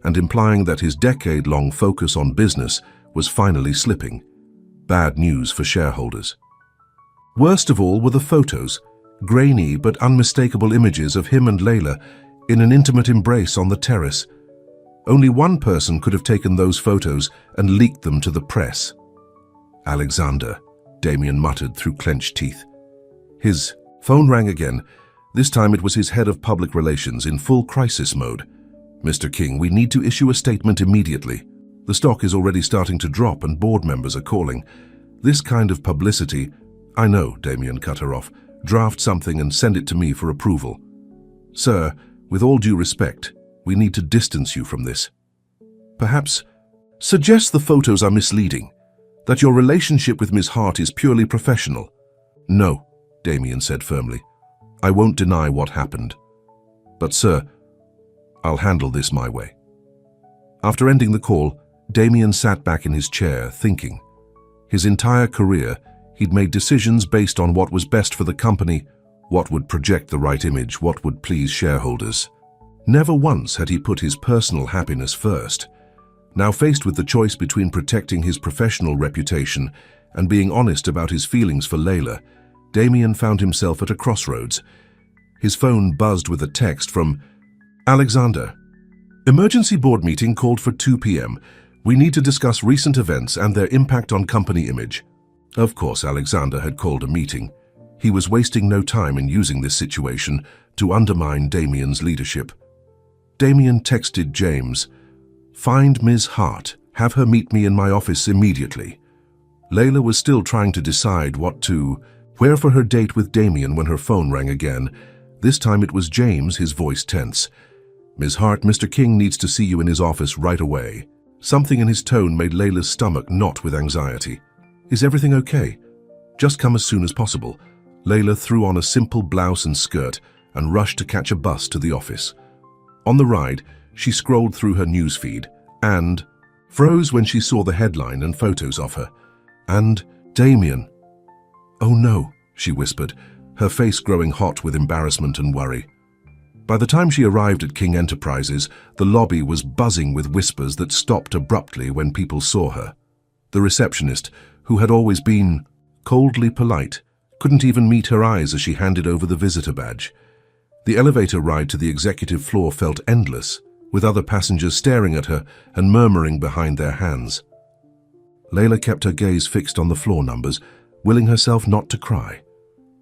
and implying that his decade-long focus on business was finally slipping. Bad news for shareholders. Worst of all were the photos, grainy but unmistakable images of him and Layla in an intimate embrace on the terrace. Only one person could have taken those photos and leaked them to the press. "Alexander," Damien muttered through clenched teeth. His phone rang again. This time it was his head of public relations in full crisis mode. "Mr. King, we need to issue a statement immediately. The stock is already starting to drop and board members are calling. This kind of publicity—" "I know," Damien cut her off. "Draft something and send it to me for approval." "Sir, with all due respect, we need to distance you from this." "Perhaps suggest the photos are misleading, that your relationship with Ms. Hart is purely professional." "No," Damien said firmly. "I won't deny what happened. But sir, I'll handle this my way. After ending the call, Damien sat back in his chair, thinking. His entire career, he'd made decisions based on what was best for the company, what would project the right image, what would please shareholders. Never once had he put his personal happiness first. Now faced with the choice between protecting his professional reputation and being honest about his feelings for Layla, Damien found himself at a crossroads. His phone buzzed with a text from Alexander. Emergency board meeting called for 2 p.m. We need to discuss recent events and their impact on company image. Of course, Alexander had called a meeting. He was wasting no time in using this situation to undermine Damien's leadership. Damien texted James, "Find Ms. Hart. Have her meet me in my office immediately." Layla was still trying to decide where for her date with Damien when her phone rang again. This time it was James, his voice tense. "Ms. Hart, Mr. King needs to see you in his office right away." Something in his tone made Layla's stomach knot with anxiety. "Is everything okay? Just come as soon as possible." Layla threw on a simple blouse and skirt and rushed to catch a bus to the office. On the ride, she scrolled through her newsfeed and froze when she saw the headline and photos of her. And Damien. "Oh no," she whispered, her face growing hot with embarrassment and worry. By the time she arrived at King Enterprises, the lobby was buzzing with whispers that stopped abruptly when people saw her. The receptionist, who had always been coldly polite, couldn't even meet her eyes as she handed over the visitor badge. The elevator ride to the executive floor felt endless, with other passengers staring at her and murmuring behind their hands. Layla kept her gaze fixed on the floor numbers, willing herself not to cry.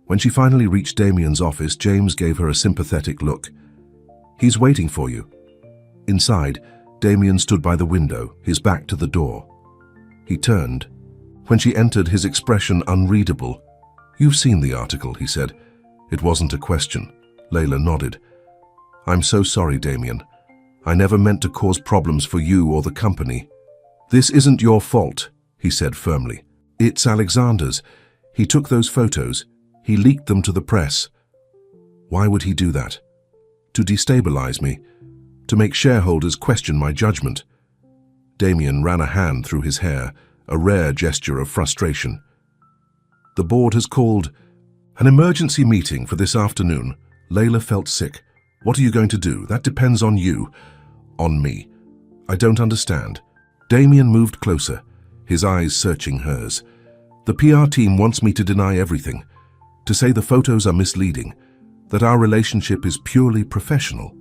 When she finally reached Damien's office, James gave her a sympathetic look. "He's waiting for you." Inside, Damien stood by the window, his back to the door. He turned. When she entered, his expression unreadable. "You've seen the article," he said. It wasn't a question. Layla nodded. "I'm so sorry, Damien. I never meant to cause problems for you or the company." "This isn't your fault," he said firmly. "It's Alexander's. He took those photos. He leaked them to the press." "Why would he do that?" "To destabilize me. To make shareholders question my judgment." Damien ran a hand through his hair, a rare gesture of frustration. "The board has called an emergency meeting for this afternoon." Layla felt sick. "What are you going to do? That depends on you." "On me." "I don't understand." Damien moved closer, his eyes searching hers. "The PR team wants me to deny everything, to say the photos are misleading, that our relationship is purely professional."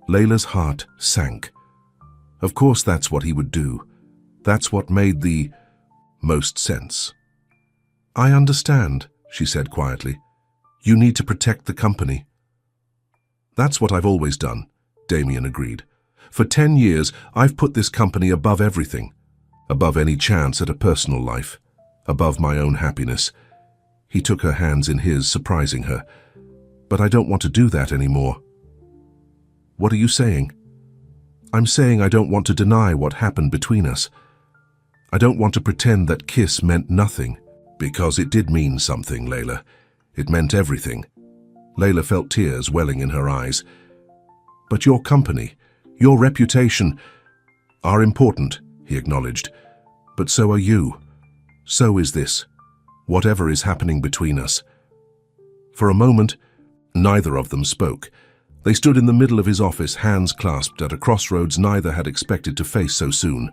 Layla's heart sank. Of course that's what he would do. That's what made the most sense. "I understand," she said quietly. "You need to protect the company." "That's what I've always done," Damien agreed. "For 10 years, I've put this company above everything, above any chance at a personal life, above my own happiness." He took her hands in his, surprising her. "But I don't want to do that anymore." "What are you saying?" "I'm saying I don't want to deny what happened between us. I don't want to pretend that kiss meant nothing." "Because it did mean something, Layla. It meant everything." Layla felt tears welling in her eyes. "But your company, your reputation, are important," he acknowledged. "But so are you. So is this. Whatever is happening between us." For a moment, neither of them spoke. They stood in the middle of his office, hands clasped at a crossroads neither had expected to face so soon.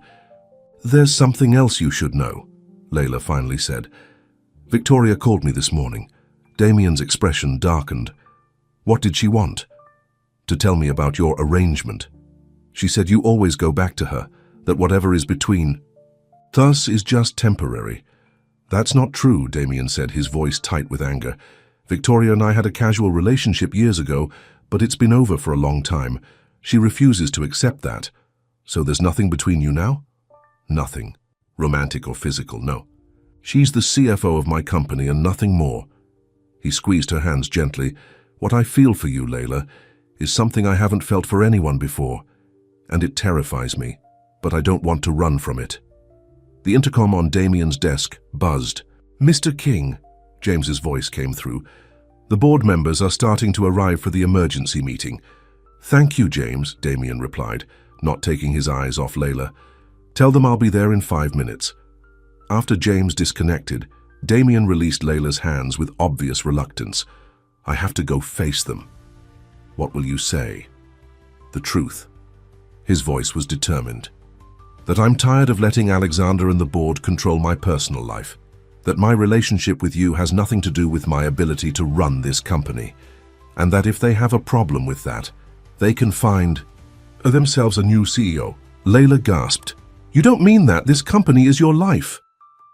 "There's something else you should know," Layla finally said. "Victoria called me this morning." Damien's expression darkened. "What did she want?" "To tell me about your arrangement. She said you always go back to her, that whatever is between us is just temporary." "That's not true," Damien said, his voice tight with anger. "Victoria and I had a casual relationship years ago, but it's been over for a long time. She refuses to accept that." "So there's nothing between you now?" "Nothing. Romantic or physical, no. She's the CFO of my company and nothing more." He squeezed her hands gently. "What I feel for you, Layla, is something I haven't felt for anyone before, and it terrifies me, but I don't want to run from it." The intercom on Damien's desk buzzed. "Mr. King," James's voice came through. The board members are starting to arrive for the emergency meeting. Thank you, James, Damien replied, not taking his eyes off Layla. Tell them I'll be there in 5 minutes. After James disconnected, Damien released Layla's hands with obvious reluctance. I have to go face them. What will you say? The truth. His voice was determined. That I'm tired of letting Alexander and the board control my personal life. That my relationship with you has nothing to do with my ability to run this company. And that if they have a problem with that, they can find themselves a new CEO. Layla gasped. You don't mean that. This company is your life.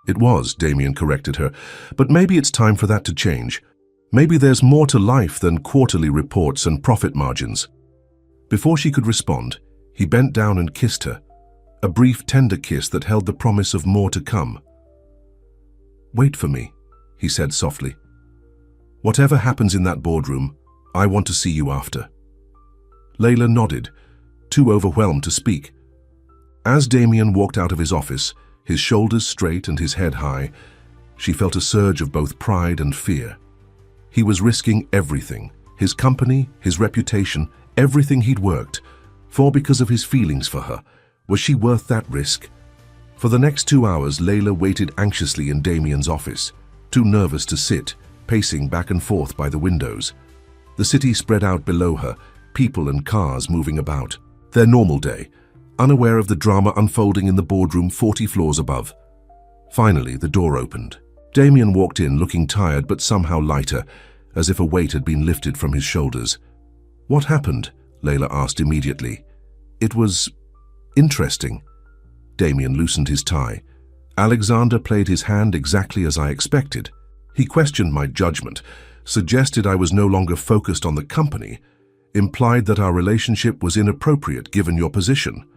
It was, Damien corrected her, but maybe it's time for that to change. Maybe there's more to life than quarterly reports and profit margins. Before she could respond, he bent down and kissed her, a brief, tender kiss that held the promise of more to come. Wait for me, he said softly. Whatever happens in that boardroom, I want to see you after. Layla nodded, too overwhelmed to speak. As Damien walked out of his office, his shoulders straight and his head high, she felt a surge of both pride and fear. He was risking everything, his company, his reputation, everything he'd worked, for because of his feelings for her. Was she worth that risk? For the next 2 hours, Layla waited anxiously in Damien's office, too nervous to sit, pacing back and forth by the windows. The city spread out below her, people and cars moving about. Their normal day, unaware of the drama unfolding in the boardroom 40 floors above. Finally, the door opened. Damien walked in looking tired but somehow lighter, as if a weight had been lifted from his shoulders. What happened? Layla asked immediately. It was interesting. Damien loosened his tie. Alexander played his hand exactly as I expected. He questioned my judgment, suggested I was no longer focused on the company, implied that our relationship was inappropriate given your position.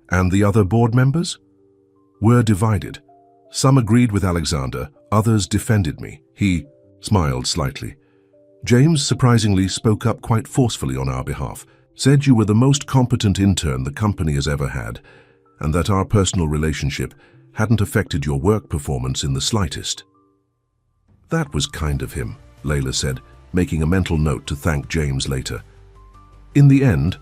And the other board members? Were divided. Some agreed with Alexander, others defended me. He smiled slightly. James surprisingly spoke up quite forcefully on our behalf, said you were the most competent intern the company has ever had, and that our personal relationship hadn't affected your work performance in the slightest. That was kind of him, Layla said, making a mental note to thank James later. In the end,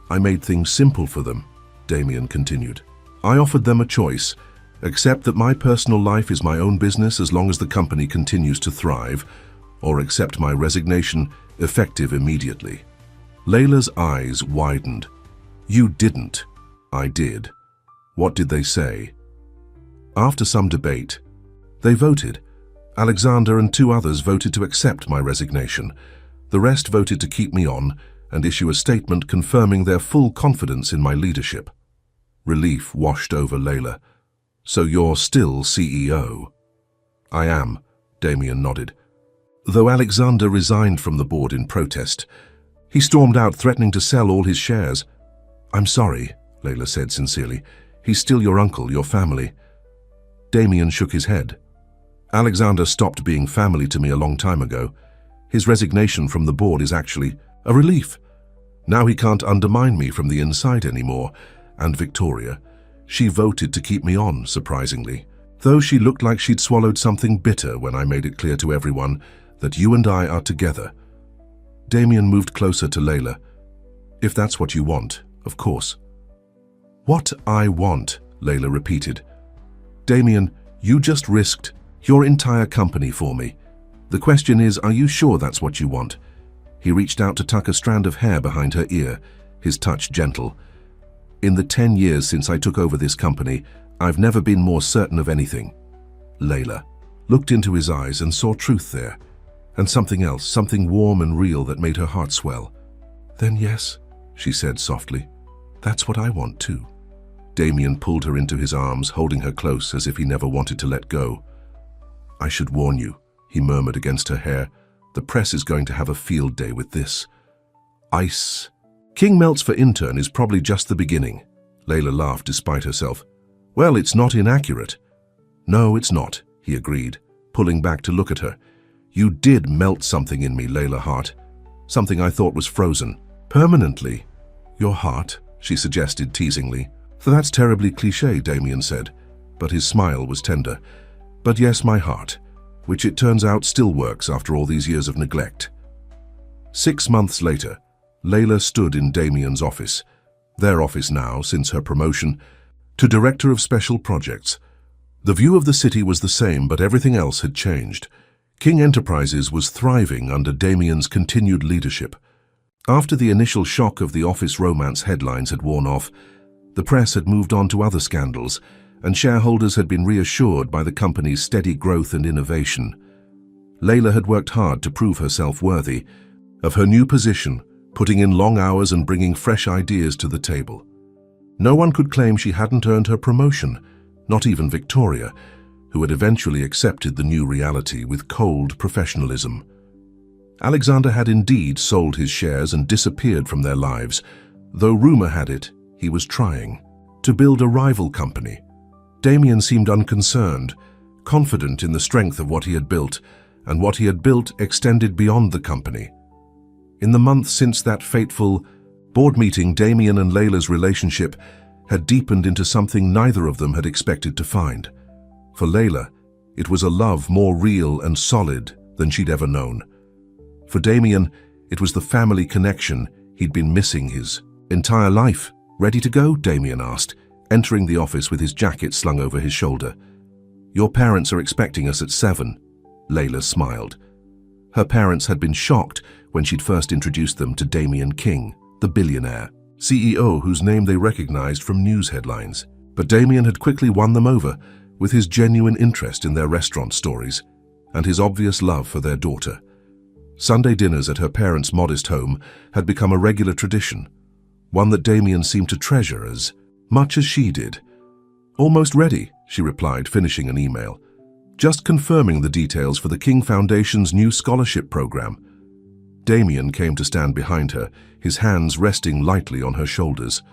I made things simple for them, Damien continued. I offered them a choice: accept that my personal life is my own business as long as the company continues to thrive, or accept my resignation, effective immediately. Layla's eyes widened. You didn't. I did. What did they say? After some debate, they voted. Alexander and 2 others voted to accept my resignation. The rest voted to keep me on and issue a statement confirming their full confidence in my leadership. Relief washed over Layla. So you're still CEO? I am, Damien nodded. Though Alexander resigned from the board in protest, he stormed out threatening to sell all his shares. I'm sorry, Layla said sincerely. He's still your uncle, your family. Damien shook his head. Alexander stopped being family to me a long time ago. His resignation from the board is actually a relief. Now he can't undermine me from the inside anymore. And Victoria, she voted to keep me on, surprisingly, though she looked like she'd swallowed something bitter when I made it clear to everyone that you and I are together. Damien moved closer to Layla. If that's what you want, of course. What I want, Layla repeated. Damien, you just risked your entire company for me. The question is, are you sure that's what you want? He reached out to tuck a strand of hair behind her ear, his touch gentle. In the 10 years since I took over this company, I've never been more certain of anything. Layla looked into his eyes and saw truth there, and something else, something warm and real that made her heart swell. Then yes, she said softly, that's what I want too. Damien pulled her into his arms, holding her close as if he never wanted to let go. I should warn you, he murmured against her hair. The press is going to have a field day with this. Ice. King melts for intern is probably just the beginning. Layla laughed despite herself. Well, it's not inaccurate. No, it's not, he agreed, pulling back to look at her. You did melt something in me, Layla Hart. Something I thought was frozen. Permanently. Your heart, she suggested teasingly. So that's terribly cliché, Damien said, but his smile was tender. But yes, my heart. which it turns out still works after all these years of neglect. 6 months later, Layla stood in Damien's office, their office now since her promotion, to Director of Special Projects. The view of the city was the same, but everything else had changed. King Enterprises was thriving under Damien's continued leadership. After the initial shock of the office romance headlines had worn off, the press had moved on to other scandals, and shareholders had been reassured by the company's steady growth and innovation. Layla had worked hard to prove herself worthy of her new position, putting in long hours and bringing fresh ideas to the table. No one could claim she hadn't earned her promotion, not even Victoria, who had eventually accepted the new reality with cold professionalism. Alexander had indeed sold his shares and disappeared from their lives, though rumor had it he was trying to build a rival company. Damien seemed unconcerned, confident in the strength of what he had built, and what he had built extended beyond the company. In the months since that fateful board meeting, Damien and Layla's relationship had deepened into something neither of them had expected to find. For Layla, it was a love more real and solid than she'd ever known. For Damien, it was the family connection he'd been missing his entire life. "Ready to go?" Damien asked, entering the office with his jacket slung over his shoulder. "Your parents are expecting us at 7. Layla smiled. Her parents had been shocked when she'd first introduced them to Damien King, the billionaire CEO whose name they recognized from news headlines. But Damien had quickly won them over with his genuine interest in their restaurant stories and his obvious love for their daughter. Sunday dinners at her parents' modest home had become a regular tradition, one that Damien seemed to treasure as much as she did. "Almost ready," she replied, finishing an email. "Just confirming the details for the King Foundation's new scholarship program." Damien came to stand behind her, his hands resting lightly on her shoulders.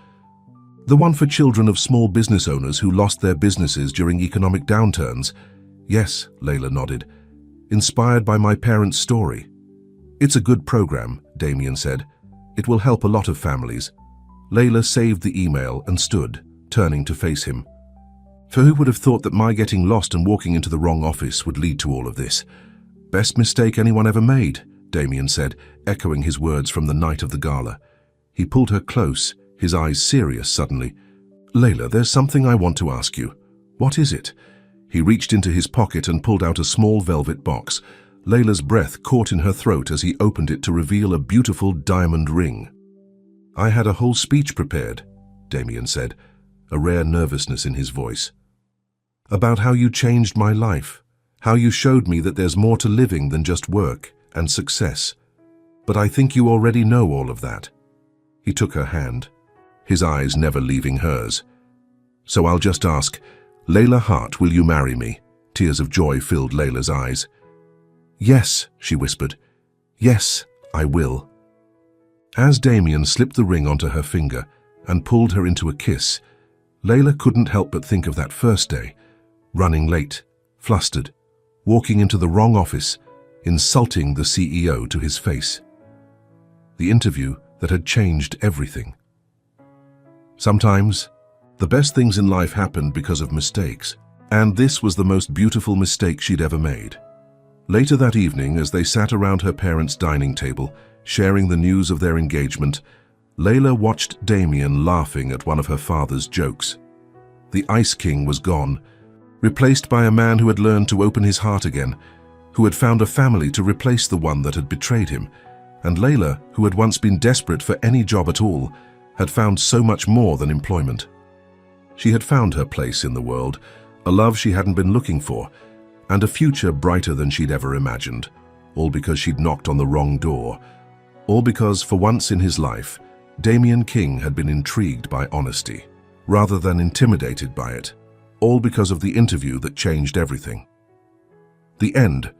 "The one for children of small business owners who lost their businesses during economic downturns?" "Yes," Layla nodded. "Inspired by my parents' story." "It's a good program," Damien said. "It will help a lot of families." Layla saved the email and stood, turning to face him. "For who would have thought that my getting lost and walking into the wrong office would lead to all of this? Best mistake anyone ever made," Damien said, echoing his words from the night of the gala. He pulled her close, his eyes serious suddenly. "Layla, there's something I want to ask you." "What is it?" He reached into his pocket and pulled out a small velvet box. Layla's breath caught in her throat as he opened it to reveal a beautiful diamond ring. "I had a whole speech prepared," Damien said, a rare nervousness in his voice. "About how you changed my life, how you showed me that there's more to living than just work and success. But I think you already know all of that." He took her hand, his eyes never leaving hers. "So I'll just ask, Layla Hart, will you marry me?" Tears of joy filled Layla's eyes. "Yes," she whispered. "Yes, I will." As Damien slipped the ring onto her finger and pulled her into a kiss, Layla couldn't help but think of that first day, running late, flustered, walking into the wrong office, insulting the CEO to his face. The interview that had changed everything. Sometimes, the best things in life happened because of mistakes, and this was the most beautiful mistake she'd ever made. Later that evening, as they sat around her parents' dining table, sharing the news of their engagement, Layla watched Damien laughing at one of her father's jokes. The Ice King was gone, replaced by a man who had learned to open his heart again, who had found a family to replace the one that had betrayed him, and Layla, who had once been desperate for any job at all, had found so much more than employment. She had found her place in the world, a love she hadn't been looking for, and a future brighter than she'd ever imagined, all because she'd knocked on the wrong door, all because, for once in his life, Damien King had been intrigued by honesty, rather than intimidated by it, all because of the interview that changed everything. The end